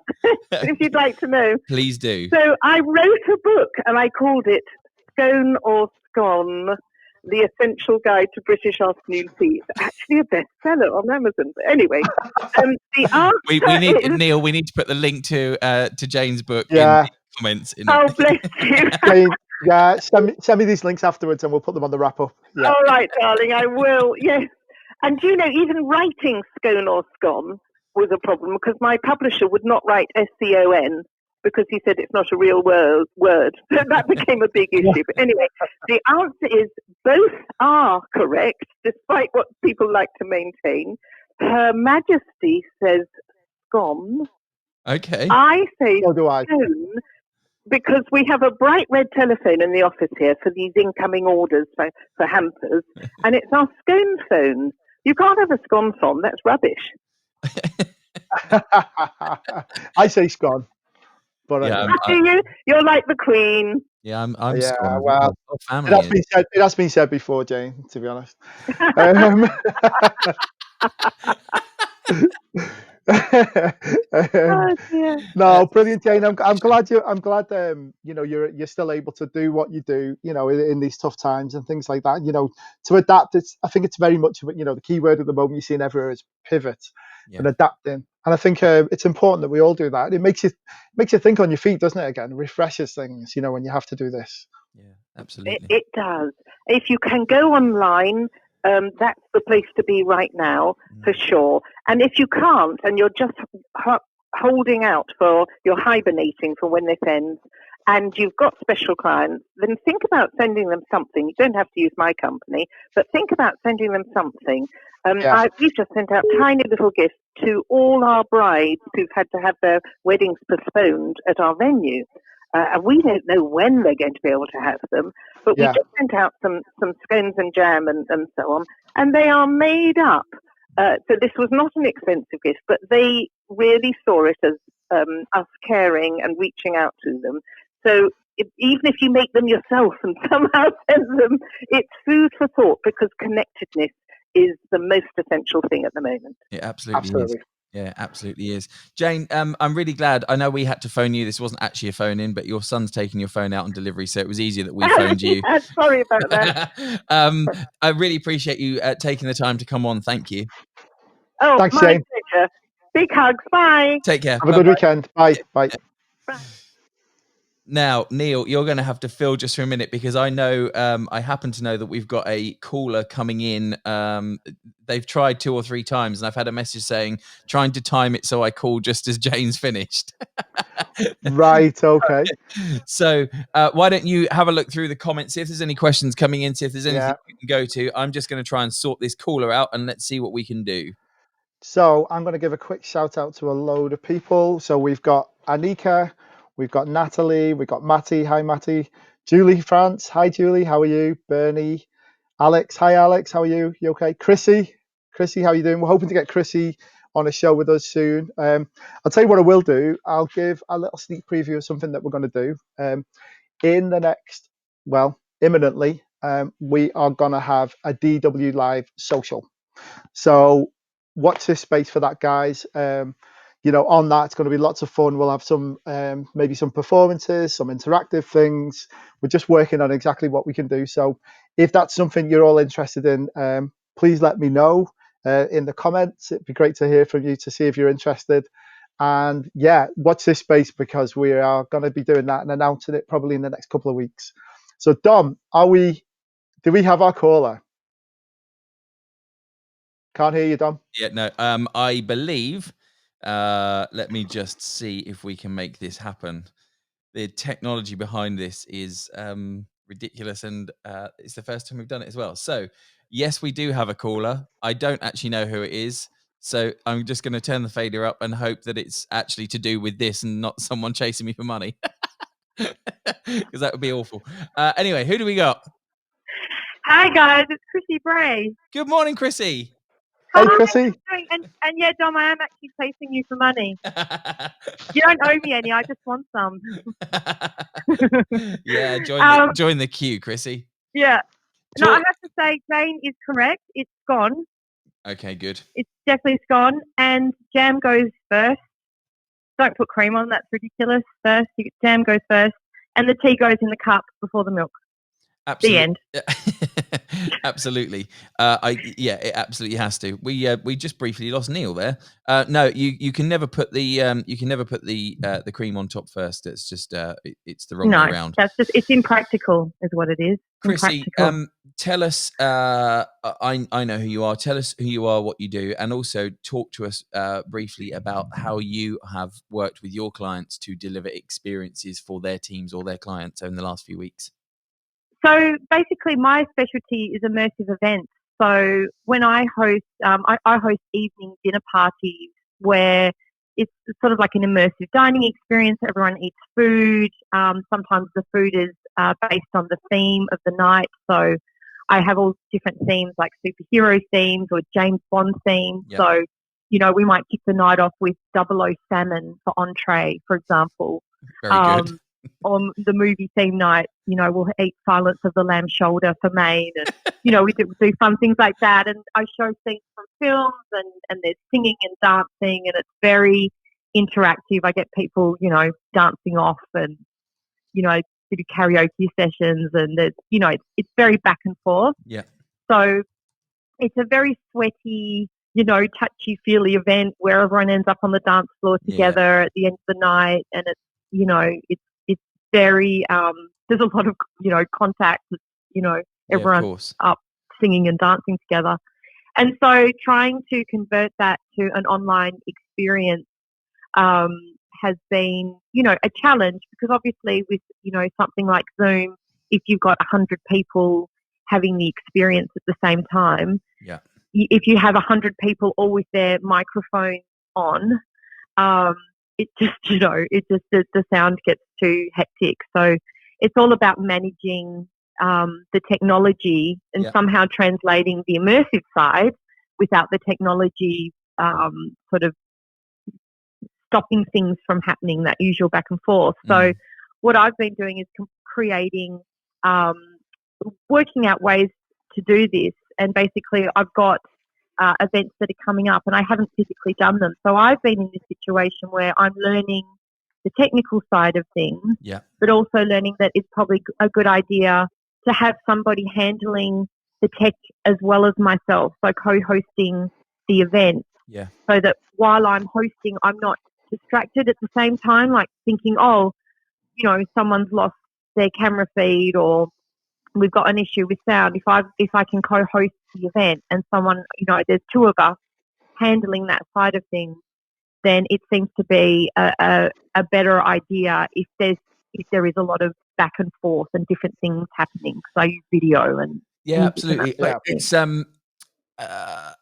if you'd like to know. Please do. So I wrote a book and I called it Scone or Scone, The Essential Guide to British Afternoon Tea. It's actually a bestseller on Amazon. But anyway, the answer Neil, we need to put the link to Jane's book in the comments. Bless you. Jane, send me these links afterwards and we'll put them on the wrap-up. Yeah. All right, darling, I will, yes. And even writing scone or scone was a problem because my publisher would not write SCON because he said it's not a real word. So that became a big issue. But anyway, the answer is both are correct, despite what people like to maintain. Her Majesty says scone. Okay. I say So do I. scone because we have a bright red telephone in the office here for these incoming orders for hampers, and it's our scone phone. You can't have a scone phone. That's rubbish. I say scone. But You're like the Queen. Yeah, I'm yeah, scone. well, Family it has been said before, Jane, to be honest. No, brilliant, Jane. I'm glad you're still able to do what you do, in these tough times and things like that. To adapt. I think it's very much the key word at the moment you're seeing everywhere is pivot and adapting. And I think it's important that we all do that. It makes you think on your feet, doesn't it? Again, refreshes things, when you have to do this. Yeah, absolutely. It does. If you can go online, that's the place to be right now, for sure. And if you can't, and you're just holding out for, you're hibernating for when this ends, and you've got special clients, then think about sending them something. You don't have to use my company, but think about sending them something. We've just sent out tiny little gifts to all our brides who've had to have their weddings postponed at our venue. And we don't know when they're going to be able to have them, but we just sent out some scones and jam and so on, and they are made up. So this was not an expensive gift, but they really saw it as us caring and reaching out to them. So even if you make them yourself and somehow send them, it's food for thought, because connectedness is the most essential thing at the moment. It absolutely is. Yeah, absolutely is. Jane, I'm really glad. I know we had to phone you. This wasn't actually a phone in, but your son's taking your phone out on delivery, so it was easier that we phoned you. Yeah, sorry about that. I really appreciate you taking the time to come on. Thank you. Oh, Thanks, my Jane. pleasure. Big hugs. Bye. Take care. Have a good weekend. Bye. Bye. Now, Neil, you're going to have to fill just for a minute, because I know, I happen to know that we've got a caller coming in. They've tried 2 or 3 times, and I've had a message saying, trying to time it so I call just as Jane's finished. Right. Okay. So why don't you have a look through the comments, see if there's any questions coming in, see if there's anything you can go to. I'm just going to try and sort this caller out, and let's see what we can do. So I'm going to give a quick shout out to a load of people. So we've got Anika, we've got Natalie, we've got Matty. Hi, Matty. Julie France. Hi, Julie. How are you? Bernie. Alex. Hi, Alex. How are you? You okay? Chrissy. Chrissy, how are you doing? We're hoping to get Chrissy on a show with us soon. I'll tell you what I will do. I'll give a little sneak preview of something that we're going to do. In the next, imminently, we are going to have a DW Live social. So watch this space for that, guys. On that, it's going to be lots of fun. We'll have some, maybe some performances, some interactive things. We're just working on exactly what we can do. So if that's something you're all interested in, please let me know in the comments. It'd be great to hear from you, to see if you're interested. And watch this space, because we are going to be doing that and announcing it probably in the next couple of weeks. So Dom, do we have our caller? Can't hear you, Dom. Yeah, no. I believe. Let me just see if we can make this happen. The technology behind this is ridiculous, and it's the first time we've done it as well. So, yes, we do have a caller. I don't actually know who it is, so I'm just going to turn the fader up and hope that it's actually to do with this and not someone chasing me for money, because that would be awful. Anyway, who do we got? Hi guys, it's Chrissy Bray. Good morning, Chrissy. Hey, Chrissy. And yeah, Dom, I am actually chasing you for money. You don't owe me any. I just want some. Yeah, join the queue, Chrissy. Yeah. No, I have to say, Jane is correct. It's gone. Okay, good. It's definitely gone. And jam goes first. Don't put cream on. That's ridiculous. Jam goes first. And the tea goes in the cup before the milk. Absolutely. The end. Absolutely. It absolutely has to. We just briefly lost Neil there. No, you can never put the cream on top first. It's just it's the wrong way around. That's just, it's impractical, is what it is. Chrissy, tell us. I know who you are. Tell us who you are, what you do, and also talk to us briefly about how you have worked with your clients to deliver experiences for their teams or their clients in the last few weeks. So basically, my specialty is immersive events. So when I host, I host evening dinner parties where it's sort of like an immersive dining experience. Everyone eats food. Sometimes the food is based on the theme of the night. So I have all different themes, like superhero themes or James Bond themes. Yep. So, we might kick the night off with 00 salmon for entree, for example. Very good. On the movie theme night, we'll eat Silence of the Lamb's Shoulder for main, and we do fun things like that. And I show scenes from films, and there's singing and dancing, and it's very interactive. I get people, dancing off, and I do karaoke sessions, and there's, it's very back and forth. Yeah. So it's a very sweaty, touchy-feely event where everyone ends up on the dance floor together at the end of the night, and it's very there's a lot of contact, everyone's up singing and dancing together. And so trying to convert that to an online experience has been, a challenge, because obviously with, something like Zoom, if you've got 100 people having the experience at the same time, Yeah. if you have 100 people all with their microphone on, it just, the sound gets too hectic. So it's all about managing the technology and Yeah. somehow translating the immersive side without the technology sort of stopping things from happening, that usual back and forth. So what I've been doing is creating, working out ways to do this. And basically I've got events that are coming up and I haven't physically done them. So I've been in this situation where I'm learning the technical side of things, but also learning that it's probably a good idea to have somebody handling the tech as well as myself, so co-hosting the event, so that while I'm hosting, I'm not distracted at the same time, like thinking, someone's lost their camera feed or we've got an issue with sound. If I can co-host the event and someone, there's two of us handling that side of things, then it seems to be a better idea if there is a lot of back and forth and different things happening. Because I use video and absolutely. And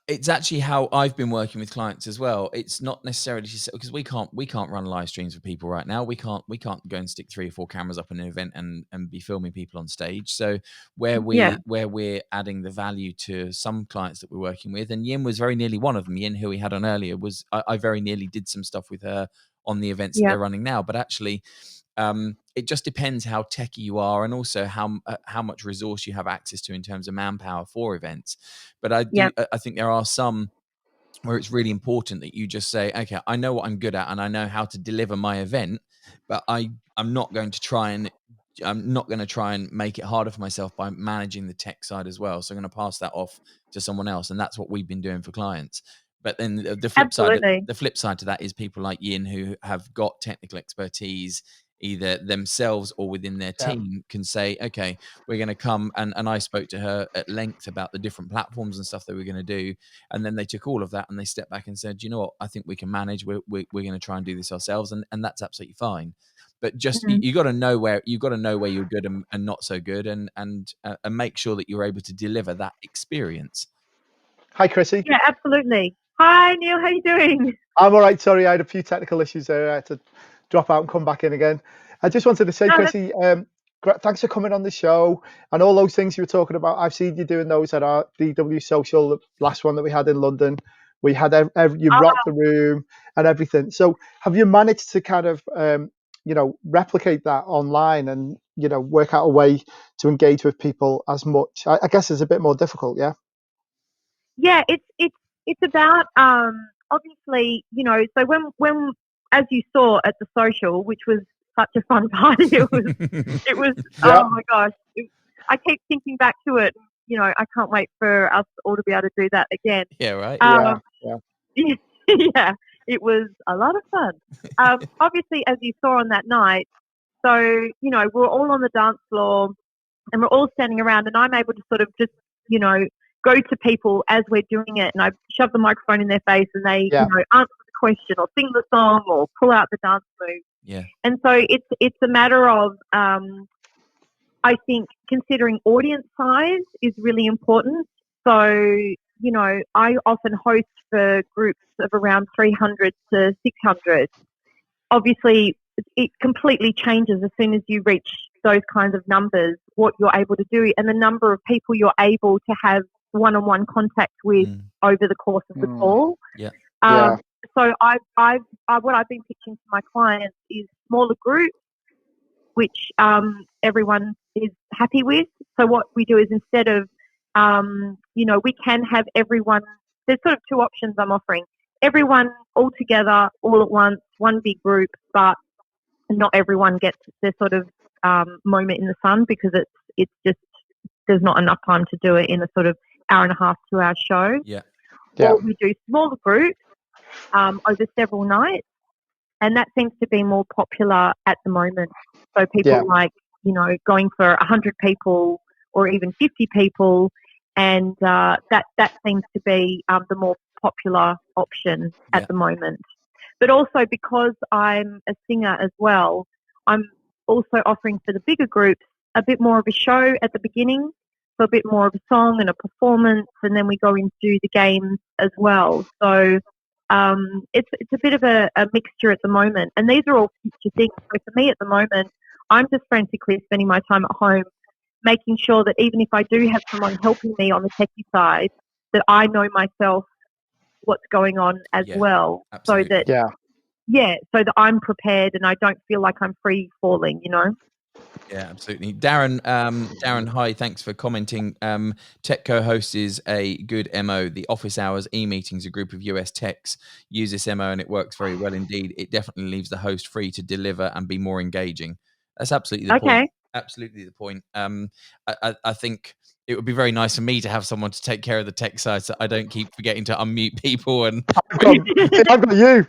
It's actually how I've been working with clients as well. It's not necessarily because we can't run live streams for people right now. We can't go and stick 3 or 4 cameras up in an event and be filming people on stage. So where we're adding the value to some clients that we're working with, and Yin was very nearly one of them. Yin, who we had on earlier, was I very nearly did some stuff with her on the events that they're running now. But actually, it just depends how techy you are, and also how much resource you have access to in terms of manpower for events. But I think there are some where it's really important that you just say, okay, I know what I'm good at and I know how to deliver my event, but I'm not going to try and make it harder for myself by managing the tech side as well. So I'm going to pass that off to someone else, and that's what we've been doing for clients. But then the flip side to that is people like Yin, who have got technical expertise either themselves or within their team, can say, okay, we're going to come, and I spoke to her at length about the different platforms and stuff that we're going to do, and then they took all of that and they stepped back and said, you know what, I think we can manage, we're going to try and do this ourselves, and that's absolutely fine. But just you got to know where you're good and not so good, and make sure that you're able to deliver that experience. Hi, Chrissy. Yeah, absolutely. Hi, Neil. How you doing? I'm all right. Sorry, I had a few technical issues there. I had to drop out and come back in again. I just wanted to say, Chrissy, thanks for coming on the show and all those things you were talking about. I've seen you doing those at our DW Social, the last one that we had in London. We had you rocked the room and everything. So have you managed to kind of replicate that online and work out a way to engage with people as much? I guess it's a bit more difficult, yeah. Yeah, it's about obviously, so when as you saw at the social, which was such a fun party, it was oh my gosh, I keep thinking back to it. I can't wait for us all to be able to do that again. Yeah, right. Yeah, it was a lot of fun. Obviously, as you saw on that night, so we're all on the dance floor and we're all standing around, and I'm able to sort of just go to people as we're doing it, and I shove the microphone in their face and they answer the question or sing the song or pull out the dance move. Yeah. And so it's a matter of I think considering audience size is really important. So I often host for groups of around 300 to 600. Obviously it completely changes as soon as you reach those kinds of numbers, what you're able to do and the number of people you're able to have one-on-one contact with over the course of the call. So what I've been pitching to my clients is smaller groups, which everyone is happy with. So what we do is instead of, we can have everyone. There's sort of 2 options I'm offering: everyone all together, all at once, one big group, but not everyone gets their sort of moment in the sun because it's just there's not enough time to do it in a sort of hour and a half, 2 hour show. Or we do smaller groups over several nights, and that seems to be more popular at the moment. So people like, going for 100 people or even 50 people, and that seems to be the more popular option at the moment. But also because I'm a singer as well, I'm also offering for the bigger groups a bit more of a show at the beginning, so a bit more of a song and a performance, and then we go into the games as well. So it's a bit of a mixture at the moment, and these are all future things. So for me at the moment, I'm just frantically spending my time at home, making sure that even if I do have someone helping me on the techie side, that I know myself what's going on as Yeah, well, absolutely. so that I'm prepared and I don't feel like I'm free falling, you know. Yeah, absolutely. Darren, hi, thanks for commenting. Tech Co-host is a good MO. The office hours e-meetings, a group of US techs use this MO and it works very well indeed. It definitely leaves the host free to deliver and be more engaging. That's absolutely the point. Okay. Absolutely the point. I think it would be very nice for me to have someone to take care of the tech side so I don't keep forgetting to unmute people. And I've got you.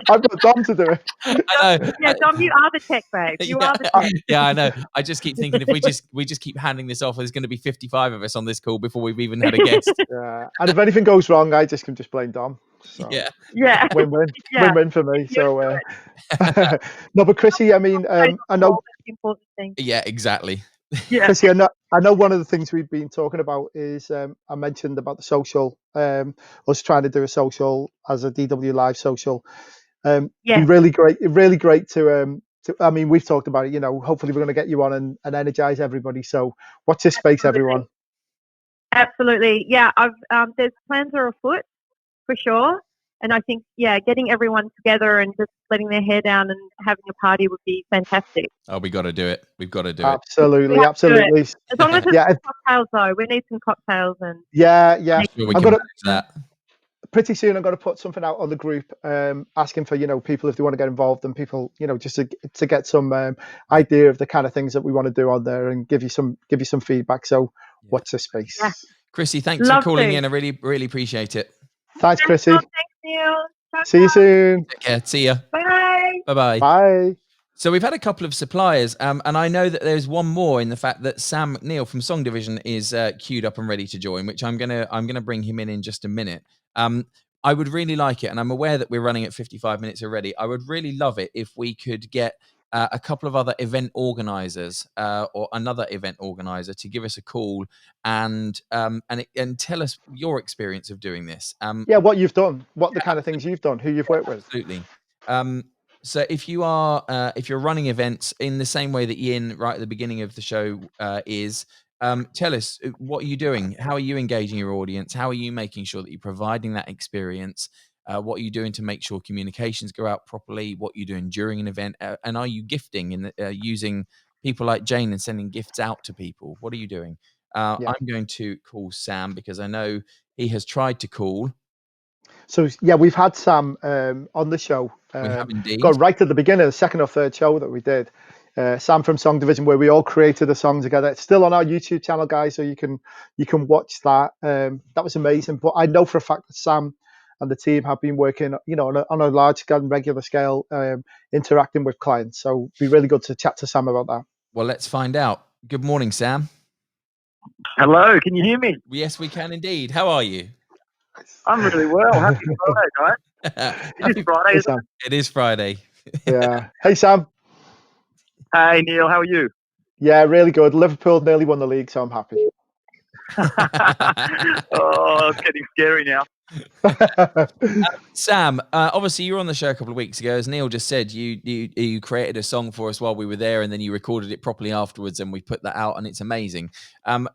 I've got Dom to do it. I know. Yeah, Dom, you are the tech babe. You are the tech. Yeah, I know. I just keep thinking if we just keep handing this off, there's going to be 55 of us on this call before we've even had a guest. Yeah. And if anything goes wrong, I just can just blame Dom. So Yeah. Yeah. win-win. Yeah. Win-win for me. You're So no, but Chrissy, I mean, I know. That's the important thing. Yeah, exactly. Yeah. Chrissy, I know one of the things we've been talking about is I mentioned about the social, us trying to do a social as a DW Live social. Be really great to I mean, we've talked about it, you know, hopefully we're going to get you on and energize everybody. So watch this space, everyone. Absolutely. Yeah, there's plans are afoot for sure. And I think, getting everyone together and just letting their hair down and having a party would be fantastic. Oh, we got to do it. We've got to do Absolutely. As long as it's cocktails, though. We need some cocktails. And yeah. Sure we can manage that. Pretty soon I'm going to put something out on the group asking for, you know, people if they want to get involved and people, you know, just to get some idea of the kind of things that we want to do on there and give you some feedback. So watch this space. Yeah. Chrissy, thanks for calling in. I really, really appreciate it. Thanks, Chrissy. Thanks, Neil. See you soon. Take care. See ya. Bye. Bye-bye. Bye. So we've had a couple of suppliers, and I know that there's one more in the fact that Sam McNeil from Song Division is queued up and ready to join, which I'm gonna bring him in just a minute. I would really like it, and I'm aware that we're running at 55 minutes already. I would really love it if we could get a couple of other event organizers or another event organizer to give us a call and tell us your experience of doing this. What you've done, the kind of things you've done, who you've worked with. Absolutely. So if you're running events in the same way that Ian right at the beginning of the show is, tell us what are you doing? How are you engaging your audience? How are you making sure that you're providing that experience? What are you doing to make sure communications go out properly? What are you doing during an event? And are you gifting and using people like Jane and sending gifts out to people? What are you doing? I'm going to call Sam because I know he has tried to call. So we've had Sam on the show. We have indeed. Got right at the beginning, the second or third show that we did. Sam from Song Division, where we all created a song together. It's still on our YouTube channel, guys, so you can watch that. That was amazing. But I know for a fact that Sam and the team have been working, you know, on a large scale and regular scale, interacting with clients. So it'd be really good to chat to Sam about that. Well, let's find out. Good morning, Sam. Hello, can you hear me? Yes, we can indeed. How are you? I'm really well. Happy Friday, guys. It is Friday, isn't it? It is Friday. Yeah. Hey, Sam. Hey, Neil. How are you? Yeah, really good. Liverpool nearly won the league, so I'm happy. Oh, it's getting scary now. Sam, obviously you were on the show a couple of weeks ago. As Neil just said, you created a song for us while we were there, and then you recorded it properly afterwards, and we put that out, and it's amazing. We're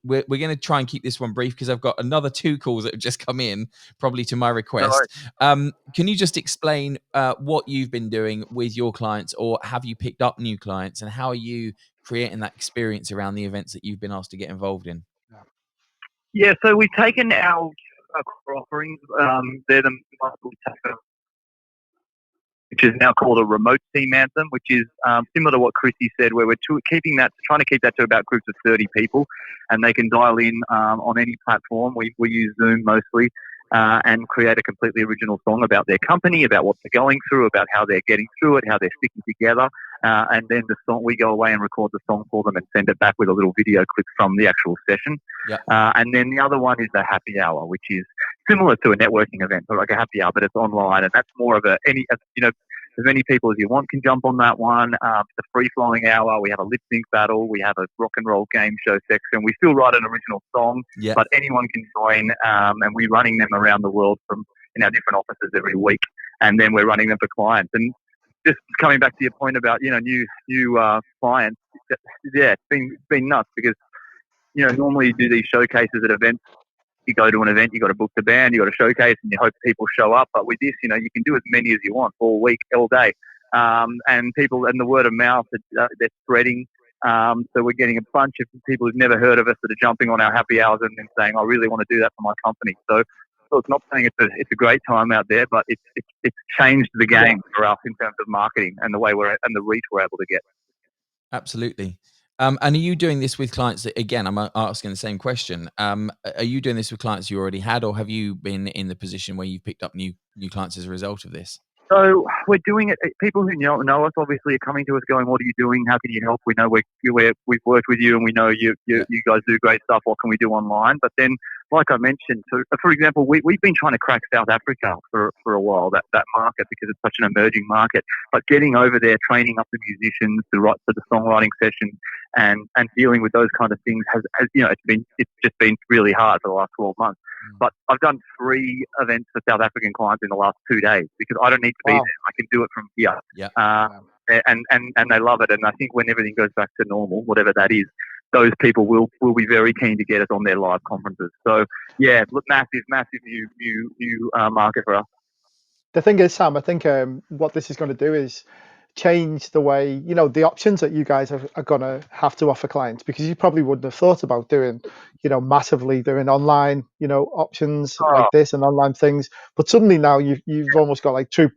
going to try and keep this one brief because I've got another 2 calls that have just come in, probably to my request. Can you just explain what you've been doing with your clients, or have you picked up new clients, and how are you creating that experience around the events that you've been asked to get involved in? Yeah, so we've taken our core offerings. They're the which is now called a remote team anthem, which is similar to what Chrissy said, where we're trying to keep that to about groups of 30 people, and they can dial in on any platform. We use Zoom mostly, and create a completely original song about their company, about what they're going through, about how they're getting through it, how they're sticking together. And then we go away and record the song for them and send it back with a little video clip from the actual session. Yeah. And then the other one is the happy hour, which is similar to a networking event or like a happy hour, but it's online, and that's more of as many people as you want can jump on that one. It's a free-flowing hour. We have a lip-sync battle. We have a rock and roll game show section. We still write an original song, Yeah. but anyone can join, and we're running them around the world from in our different offices every week, and then we're running them for clients. And just coming back to your point about new clients, yeah, it's been nuts because normally you do these showcases at events. You go to an event, you got to book the band, you got to showcase, and you hope people show up. But with this, you can do as many as you want all week, all day, and people and the word of mouth, they're spreading. So we're getting a bunch of people who've never heard of us that are jumping on our happy hours and then saying, "I really want to do that for my company." So it's not saying it's a great time out there, but it's changed the game for us in terms of marketing and the way and the reach we're able to get. Absolutely. And are you doing this with clients that, again, I'm asking the same question. Are you doing this with clients you already had, or have you been in the position where you've picked up new clients as a result of this? So we're doing it. People who know us obviously are coming to us going, "What are you doing? How can you help? We know we've worked with you, and we know you guys do great stuff. What can we do online?" But then, like I mentioned, so for example, we've been trying to crack South Africa for a while, that market, because it's such an emerging market. But getting over there, training up the musicians to write for the songwriting sessions, and dealing with those kind of things has it's just been really hard for the last 12 months. But I've done 3 events for South African clients in the last 2 days because I don't need to be there. I can do it from here. Yeah. And they love it. And I think when everything goes back to normal, whatever that is, those people will be very keen to get us on their live conferences. So yeah, look, massive new market for us. The thing is, Sam, I think what this is going to do is change the way, the options that you guys are going to have to offer clients, because you probably wouldn't have thought about doing, massively doing online, options like this and online things. But suddenly now you've almost got like two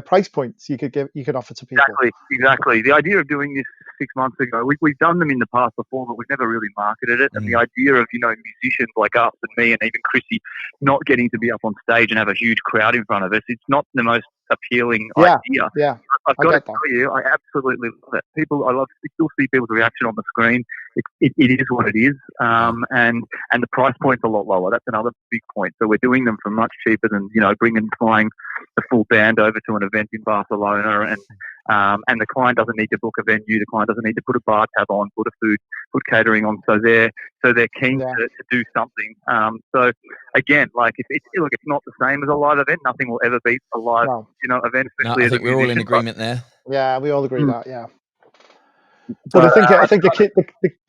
price points you could offer to people. Exactly. The idea of doing this 6 months ago, we've done them in the past before, but we've never really marketed it. And the idea of musicians like us and me and even Chrissy not getting to be up on stage and have a huge crowd in front of us, it's not the most appealing idea. Yeah, I've got to tell you, I absolutely love it. I still see people's reaction on the screen. It is what it is, and the price point's a lot lower. That's another big point. So we're doing them for much cheaper than flying the full band over to an event in Barcelona, and the client doesn't need to book a venue. The client doesn't need to put a bar tab on, put catering on. So they're keen to do something. So again, like it's not the same as a live event. Nothing will ever beat a live event. No, I think we're all in agreement there. Yeah, we all agree that. Yeah. But I think I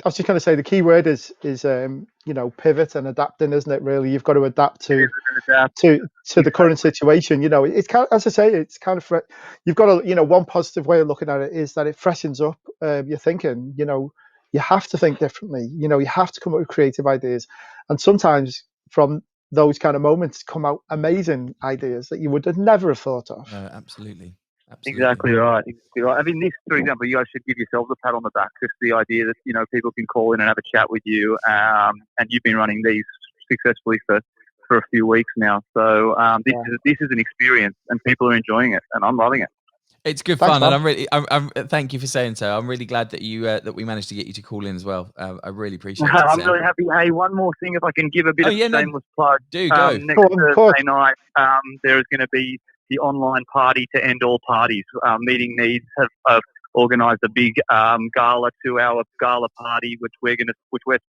was just going to say the key word is pivot and adapting, isn't it? Really, you've got to adapt to the current situation. It's kind of, as I say, it's kind of you've got to one positive way of looking at it is that it freshens up your thinking. You have to think differently. You have to come up with creative ideas, and sometimes from those kind of moments come out amazing ideas that you would have never have thought of. Absolutely. Exactly right. I mean, this, for example, you guys should give yourselves a pat on the back. Just the idea that people can call in and have a chat with you, and you've been running these successfully for a few weeks now. So this is an experience, and people are enjoying it, and I'm loving it. It's good fun, and I'm thank you for saying so. I'm really glad that that we managed to get you to call in as well. I really appreciate it. I'm really happy. Hey, one more thing, if I can give a bit of a shameless plug. Do go. Next Thursday night, there is going to be the online party to end all parties. Meeting Needs have organised a big gala, 2-hour gala party, which we're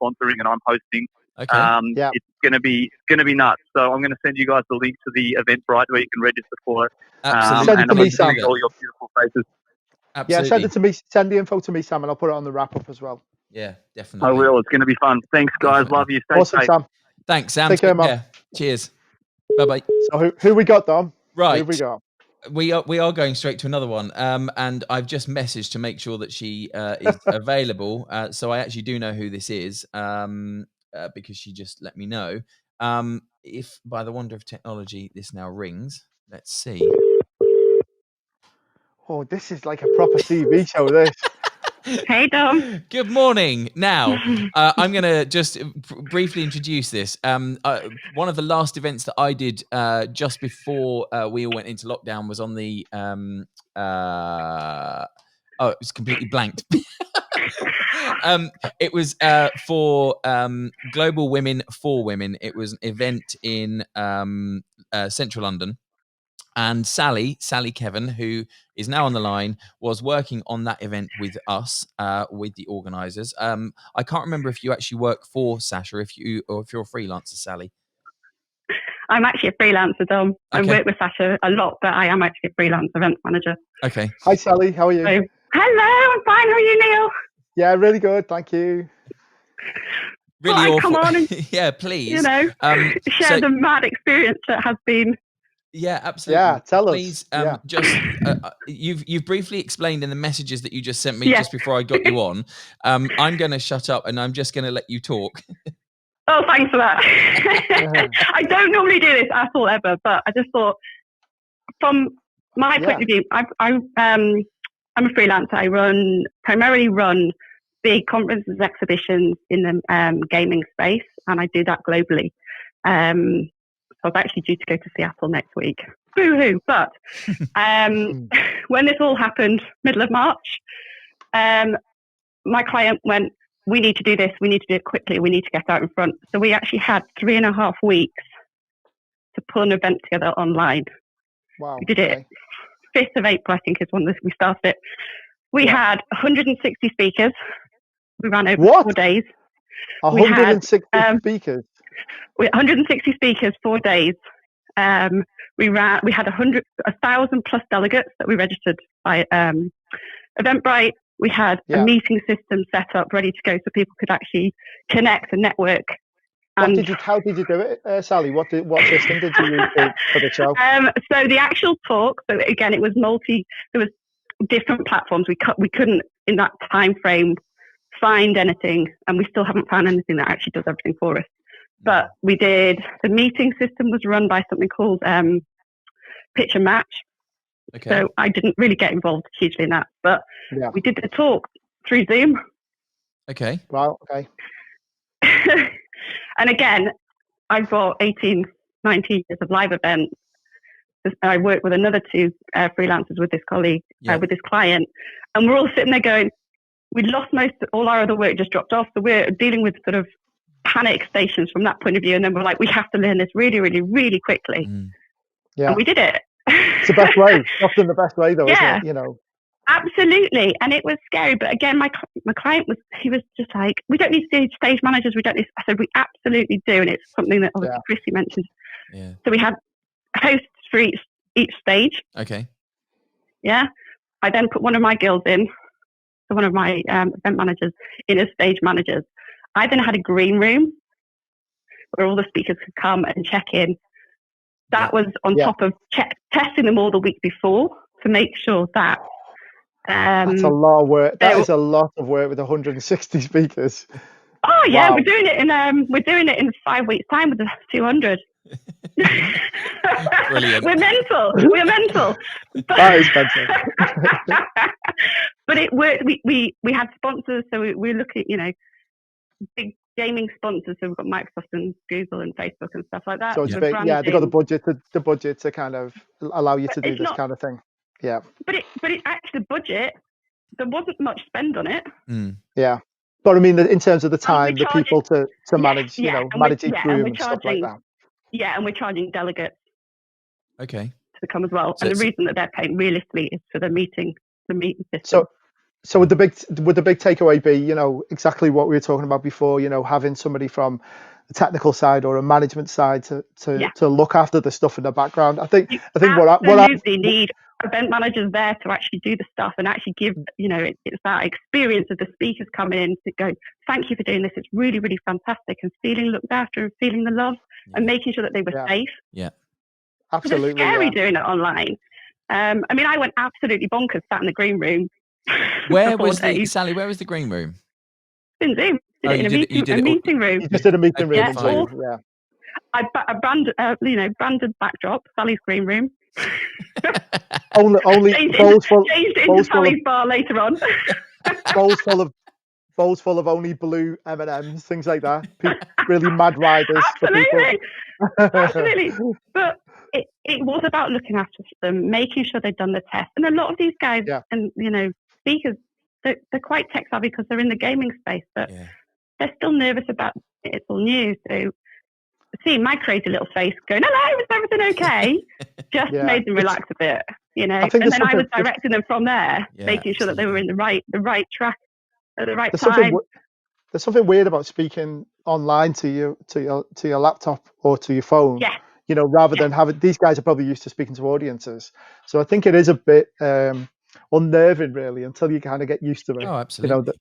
sponsoring and I'm hosting. Okay. It's going to be nuts. So I'm going to send you guys the link to the Eventbrite where you can register for it. Absolutely. Send it to me, Sam. All your beautiful faces. Absolutely. Yeah, send it to me. Send the info to me, Sam, and I'll put it on the wrap up as well. Yeah, definitely. I will. It's going to be fun. Thanks, guys. Definitely. Love you. Stay Awesome, safe. Sam. Thanks, Sam. Take care, man. Cheers. Bye. So who we got, Dom? Right. Who we got? We are going straight to another one, and I've just messaged to make sure that she is available. So I actually do know who this is, because she just let me know. If by the wonder of technology this now rings, let's see. Oh, this is like a proper TV show. This. Hey, Dom. Good morning. Now, I'm going to just briefly introduce this. One of the last events that I did just before we all went into lockdown was on the Oh, it was completely blanked. It was for Global Women for Women. It was an event in central London. And Sally Kevin, who is now on the line, was working on that event with us, with the organisers. I can't remember if you actually work for Sasha, or if you're a freelancer, Sally. I'm actually a freelancer, Dom. I Okay. work with Sasha a lot, but I am actually a freelance events manager. Okay. Hi, Sally. How are you? So, hello, I'm fine. How are you, Neil? Yeah, really good. Thank you. Really Well, awful. come on and, Yeah, please. you know, share the mad experience that has been. Yeah, absolutely. Yeah, tell Please, us. just you've briefly explained in the messages that you just sent me just before I got you on. I'm going to shut up and I'm just going to let you talk. Oh, thanks for that. I don't normally do this at all ever, but I just thought, from my point of view, I'm a freelancer. I primarily run big conferences, exhibitions in the gaming space, and I do that globally. So I was actually due to go to Seattle next week. Boo-hoo. But when this all happened, middle of March, my client went, we need to do this. We need to do it quickly. We need to get out in front. So we actually had 3.5 weeks to put an event together online. Wow. We did it 5th of April, I think, is when we started it. We had 160 speakers. We ran over 4 days. 160 speakers? We had 160 speakers, 4 days. We had 1,000 plus delegates that we registered by Eventbrite. We had a meeting system set up ready to go so people could actually connect and network. How did you do it, Sally? What system did you use for the show? So the actual talk, so again, it was there was different platforms. We couldn't, in that time frame, find anything, and we still haven't found anything that actually does everything for us. But we did, the meeting system was run by something called Pitch and Match. Okay. So I didn't really get involved hugely in that, but we did the talk through Zoom. Okay. Wow, okay. And again, I've got 18, 19 years of live events. I work with another 2 freelancers with this colleague, with this client, and we're all sitting there going, we lost all our other work just dropped off. So we're dealing with sort of panic stations from that point of view. And then we're like, we have to learn this really, really, really quickly. Yeah. And we did it. It's the best way. Often the best way, though, isn't it? You know. Absolutely. And it was scary. But again, my client was just like, we don't need to do stage managers. We don't need. I said, we absolutely do. And it's something that obviously Chrissy mentioned. Yeah. So we had hosts for each stage. Okay. Yeah. I then put one of my girls in, so one of my event managers in as stage managers. I then had a green room where all the speakers could come and check in. That was on top of testing them all the week before to make sure that. That's a lot of work. That is a lot of work with 160 speakers. Oh yeah, we're doing it in 5 weeks' time with the 200. Brilliant. We're mental. That is mental. But it worked. We had sponsors, so we're looking at big gaming sponsors. So we've got Microsoft and Google and Facebook and stuff like that. So it's big, they've got the budget to kind of allow you to do this kind of thing. Yeah. But it actually, the budget, there wasn't much spend on it. Yeah. But I mean, in terms of the time, the people to manage, manage each room and stuff like that. Yeah, and we're charging delegates. Okay. To come as well. And the reason that they're paying realistically is for the meeting system. So would the big takeaway be, exactly what we were talking about before, having somebody from the technical side or a management side to look after the stuff in the background? I think absolutely need event managers there to actually do the stuff and actually give, it's that experience of the speakers coming in to go, thank you for doing this. It's really, really fantastic, and feeling looked after and feeling the love and making sure that they were safe. Yeah. Absolutely. It's scary doing it online. I mean, I went absolutely bonkers sat in the green room. Where was Sally? Where was the green room? In Zoom. Did it in a meeting room. You just did a meeting room. Yeah. I branded backdrop. Sally's green room. only changed it into Sally's bar later on. bowls full of only blue M&Ms, things like that. Really mad riders. Absolutely. Absolutely. But it was about looking after them, making sure they'd done the test. And a lot of these guys, and speakers, they're quite tech savvy because they're in the gaming space, but they're still nervous about it. It's all new. So seeing my crazy little face going, hello, is everything okay? Just made them relax a bit, you know. And then I was directing them from there, making sure that they were in the right track at the right time. There's something weird about speaking online to your laptop or to your phone. Yeah. You know, rather than having, these guys are probably used to speaking to audiences. So I think it is a bit unnerving, really, until you kind of get used to it. Oh, absolutely.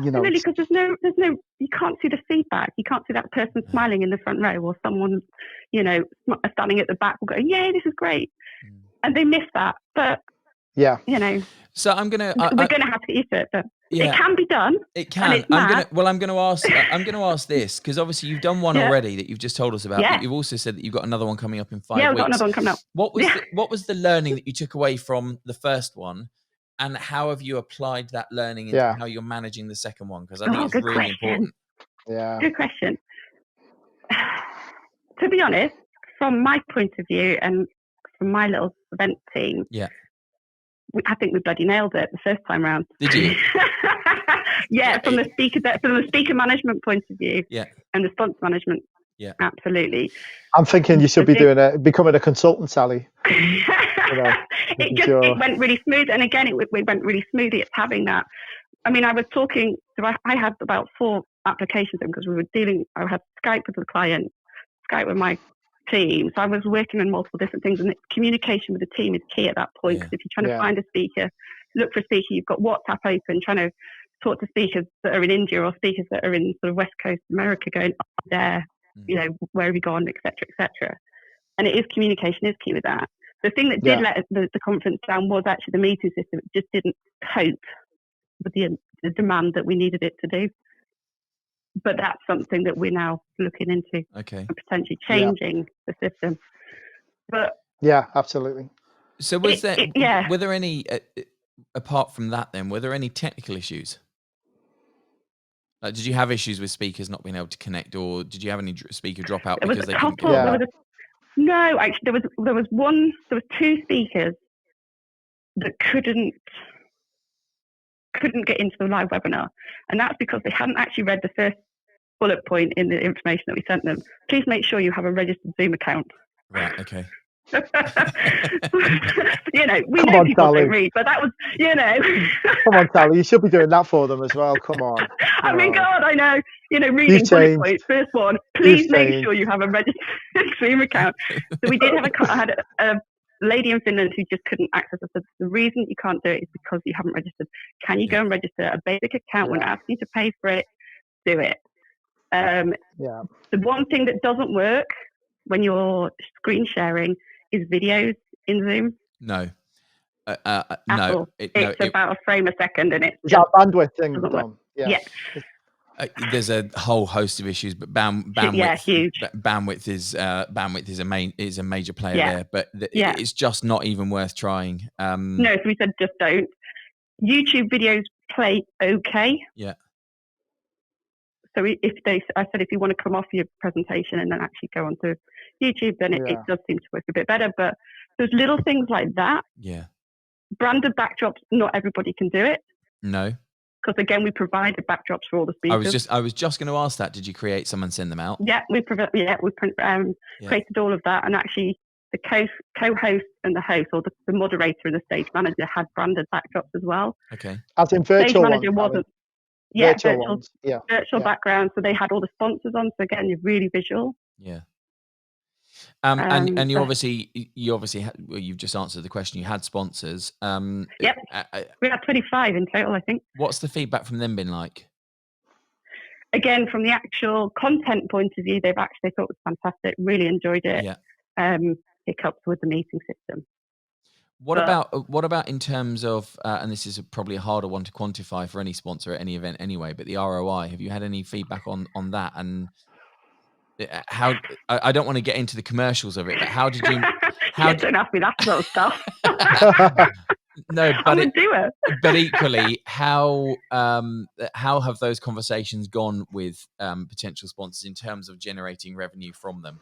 You know, absolutely, because there's no, you can't see the feedback. You can't see that person smiling in the front row, or someone, you know, standing at the back will go, "Yay, this is great," and they miss that. But you know, so we're gonna have to get used to it, but it can be done. It can. I'm gonna ask this, because obviously you've done one already that you've just told us about. But you've also said that you've got another one coming up in 5 weeks. Yeah, we've got another one coming up. What was the learning that you took away from the first one, and how have you applied that learning into how you're managing the second one? Because I think it's really important. Yeah. Good question. To be honest, from my point of view and from my little event team, I think we bloody nailed it the first time round. Did you? From the speaker management point of view, and the sponsor management, absolutely. I'm thinking you should be becoming a consultant, Sally. It went really smooth, and again, it went really smoothly. It's having that. I mean, I was talking. So I had about 4 applications because I had Skype with the client, Skype with my team. So I was working on multiple different things, and communication with the team is key at that point. Because if you're trying to find a speaker, look for a speaker, you've got WhatsApp open, trying to talk to speakers that are in India or speakers that are in sort of West Coast America, going up there, you know, where have you gone, etc., etc. And it is communication is key with that. The thing that did let the conference down was actually the meeting system. It just didn't cope with the demand that we needed it to do. But that's something that we're now looking into, and potentially changing the system. But absolutely. So were there any apart from that? Then were there any technical issues? Did you have issues with speakers not being able to connect, or did you have any speaker drop out because they couldn't get No, actually, there was 2 speakers that couldn't get into the live webinar, and that's because they hadn't actually read the first bullet point in the information that we sent them. Please make sure you have a registered Zoom account. Right. Okay. You know, we know people don't read, but that was, you know. Come on, Sally, you should be doing that for them as well. Come on. I mean, God, I know. You know, reading bullet points. First one, please make sure you have a registered Zoom account. So we did I had a lady in Finland who just couldn't access it. So the reason you can't do it is because you haven't registered. Can you go and register a basic account? When asking you to pay for it, do it. The one thing that doesn't work when you're screen sharing is videos in Zoom. No. No. It's about a frame a second, and it's just a bandwidth thing, Dom. There's a whole host of issues, but bandwidth, huge. Bandwidth is a major player there, but it's just not even worth trying. No, so we said just don't. YouTube videos play okay. Yeah. So I said if you want to come off your presentation and then actually go onto YouTube, then it does seem to work a bit better. But there's little things like that. Yeah. Branded backdrops, not everybody can do it. No. Because again, we provided backdrops for all the speakers. I was just going to ask that. Did you create some and send them out? Yeah, we created all of that, and actually the co-host and the host, or the moderator and the stage manager, had branded backdrops as well. Okay. As in virtual stage manager ones, wasn't. Virtual background. So they had all the sponsors on. So again, you're really visual. Yeah. And you obviously you've just answered the question. You had sponsors. Yep. We had 25 in total, I think. What's the feedback from them been like? Again, from the actual content point of view, they've actually thought it was fantastic. Really enjoyed it. Yeah. Hiccups with the meeting system. What about in terms of, and this is probably a harder one to quantify for any sponsor at any event anyway, but the ROI, have you had any feedback on that? And how, I don't want to get into the commercials of it, but how did you... Don't ask me that sort of stuff. No, but I do it. But equally, how have those conversations gone with potential sponsors in terms of generating revenue from them?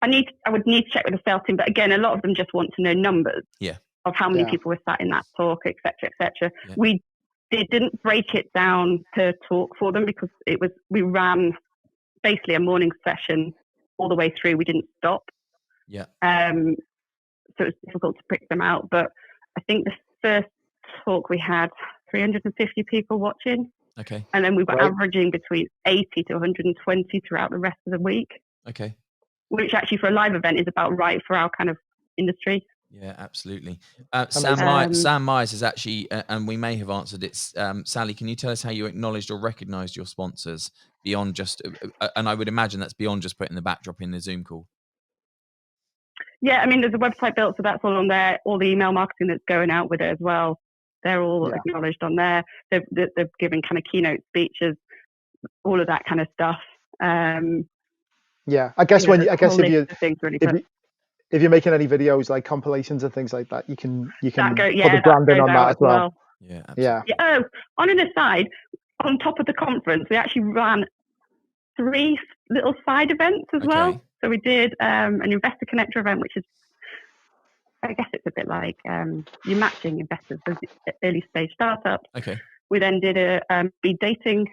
I would need to check with the sales team, but again, a lot of them just want to know numbers. Yeah. of how many Yeah. people were sat in that talk, etc., etc. Yeah. We didn't break it down per talk for them because we ran basically a morning session all the way through. We didn't stop. Yeah. So it was difficult to pick them out. But I think the first talk we had 350 people watching. Okay. And then we were Right. averaging between 80 to 120 throughout the rest of the week, Okay. which actually for a live event is about right for our kind of industry. Yeah, absolutely. Amazing. Sam Myers is actually, and we may have answered it. Sally, can you tell us how you acknowledged or recognised your sponsors beyond just, and I would imagine that's beyond just putting the backdrop in the Zoom call. Yeah, I mean, there's a website built, so that's all on there. All the email marketing that's going out with it as well. They're all Yeah. acknowledged on there. They've given kind of keynote speeches, all of that kind of stuff. Yeah, I guess you know, when there's I a guess whole if you list of things really, if but you if you're making any videos like compilations and things like that, you can that put the that branding goes on out that as well. Yeah, absolutely. Yeah. Yeah. Oh, on an aside, on top of the conference, we actually ran 3 little side events as well. Okay. So we did an Investor Connector event, which is, I guess it's a bit like you're matching investors with early stage startups. Okay. We then did a speed dating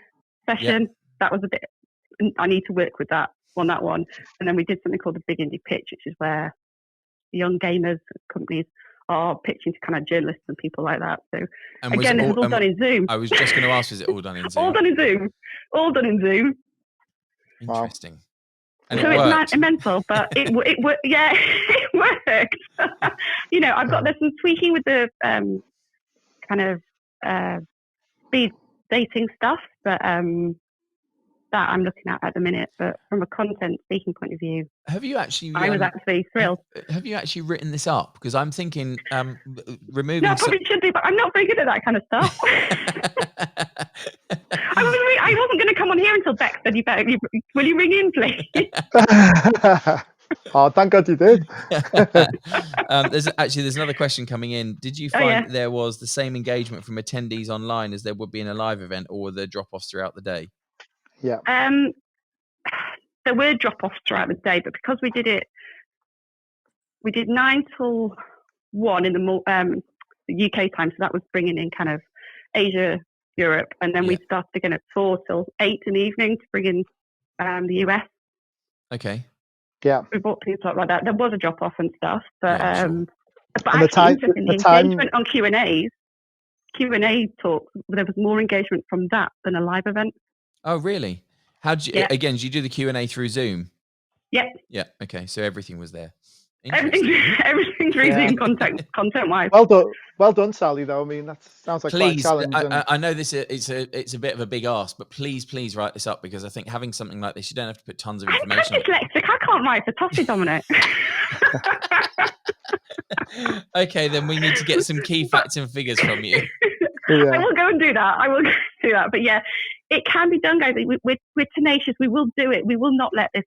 session. That was a bit, I need to work with that on that one. And then we did something called the Big Indie Pitch, which is where young gamers companies are pitching to kind of journalists and people like that. So And was again, it this is all done in Zoom. I was just going to ask, was it all done in Zoom? All done in Zoom. All done in Zoom. Interesting. And So it it's worked. mental, but it yeah, it worked. You know, there's some tweaking with the kind of speed dating stuff, but that I'm looking at the minute. But from a content speaking point of view, Have you actually? I was actually thrilled. Have you actually written this up? Because I'm thinking removing. No, I probably should do, but I'm not very good at that kind of stuff. I wasn't going to come on here until Beck said, will you ring in, please? Oh, thank God you did. There's another question coming in. Did you find there was the same engagement from attendees online as there would be in a live event, or were there drop-offs throughout the day? Yeah. There were drop-offs throughout the day, but because we did 9 till 1 in the UK time, so that was bringing in kind of Asia, Europe, and then we started again at 4 till 8 in the evening to bring in the US. Okay. Yeah. We brought things like that. There was a drop off and stuff, but and actually, the engagement on Q&A talk, there was more engagement from that than a live event. Oh, really? How did you? Again, did you do the Q&A through Zoom? Yep. Yeah. Okay. So everything was there. Everything through Zoom content wise. Well done, Sally. Though I mean, that sounds like quite a challenge. I know this. It's a bit of a big ask, but please write this up, because I think having something like this, you don't have to put tons of information. I'm dyslexic. I can't write for Toffee, Dominic. Okay, then we need to get some key facts and figures from you. Yeah. I will go and do that. But yeah, it can be done, guys. We're tenacious. We will do it. We will not let this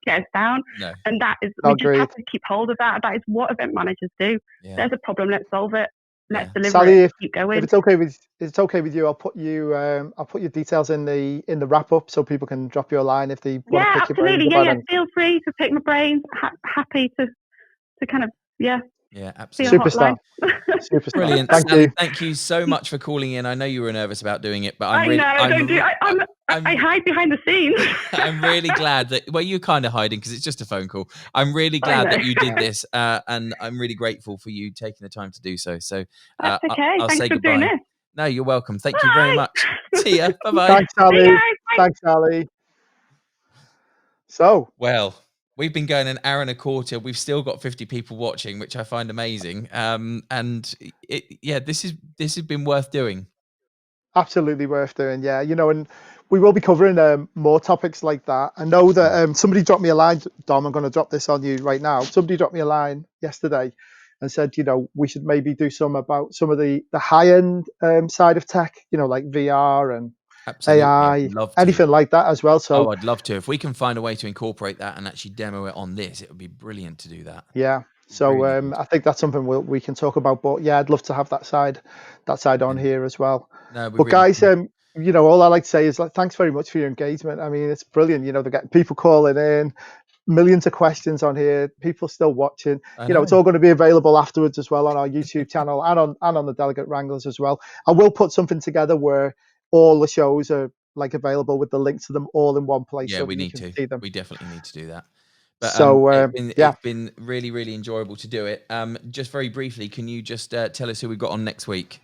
get us down. No. And that is, we just have to keep hold of that. That is what event managers do. Yeah. There's a problem. Let's solve it. Let's deliver Sally, it. Keep going. If it's okay with you, I'll put your details in the wrap up so people can drop you a line if they want to pick your brains. Yeah, feel free to pick my brains. Happy to kind of Yeah, absolutely. Superstar. Brilliant. Thank Sally, you. Thank you so much for calling in. I know you were nervous about doing it, but I hide behind the scenes. I'm really glad that, well, you're kind of hiding because it's just a phone call. I'm really glad that you did this, and I'm really grateful for you taking the time to do so. So that's okay. I'll Thanks say for goodbye. doing this. No, you're welcome. Thank you very much. See ya. Bye-bye. Thanks, Sally. Thanks, Sally. So, well, we've been going an hour and a quarter. We've still got 50 people watching, which I find amazing. And this has been worth doing. Absolutely worth doing. Yeah, and we will be covering more topics like that. I know that somebody dropped me a line, Dom. I'm going to drop this on you right now. Somebody dropped me a line yesterday and said, we should maybe do some about some of the high end side of tech, like VR and AI, anything like that as well. So I'd love to. If we can find a way to incorporate that and actually demo it on this, it would be brilliant to do that. Yeah. So really I think that's something we can talk about. But yeah, I'd love to have that side on here as well. No, but really guys, all I like to say is thanks very much for your engagement. I mean, it's brilliant. They're getting people calling in, millions of questions on here. People still watching. I You know, it's all going to be available afterwards as well on our YouTube channel and on the Delegate Wranglers as well. I will put something together where all the shows are like available with the links to them all in one place. Yeah, so we you need can to. see them. We definitely need to do that. But So, it's been really, really enjoyable to do it. Just very briefly, can you just tell us who we've got on next week?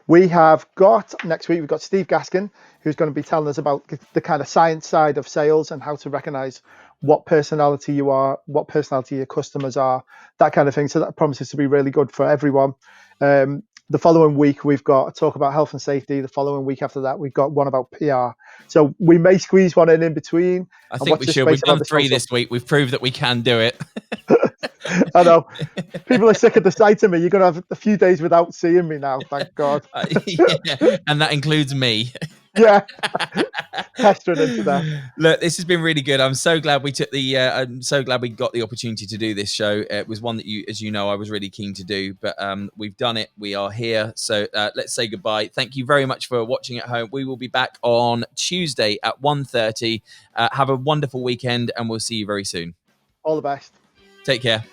We have got next week, we've got Steve Gaskin, who's going to be telling us about the kind of science side of sales and how to recognize what personality you are, what personality your customers are, that kind of thing. So that promises to be really good for everyone. The following week, we've got a talk about health and safety. The following week after that, we've got one about PR. So we may squeeze one in between. I think we should. We've done 3 this week. We've proved that we can do it. I know. People are sick of the sight of me. You're going to have a few days without seeing me now, thank God. Yeah, and that includes me. Yeah. Pestering into that. Look, this has been really good. I'm so glad we took the. I'm so glad we got the opportunity to do this show. It was one that you, as you know, I was really keen to do. But we've done it. We are here. So let's say goodbye. Thank you very much for watching at home. We will be back on Tuesday at 1:30. Have a wonderful weekend, and we'll see you very soon. All the best. Take care.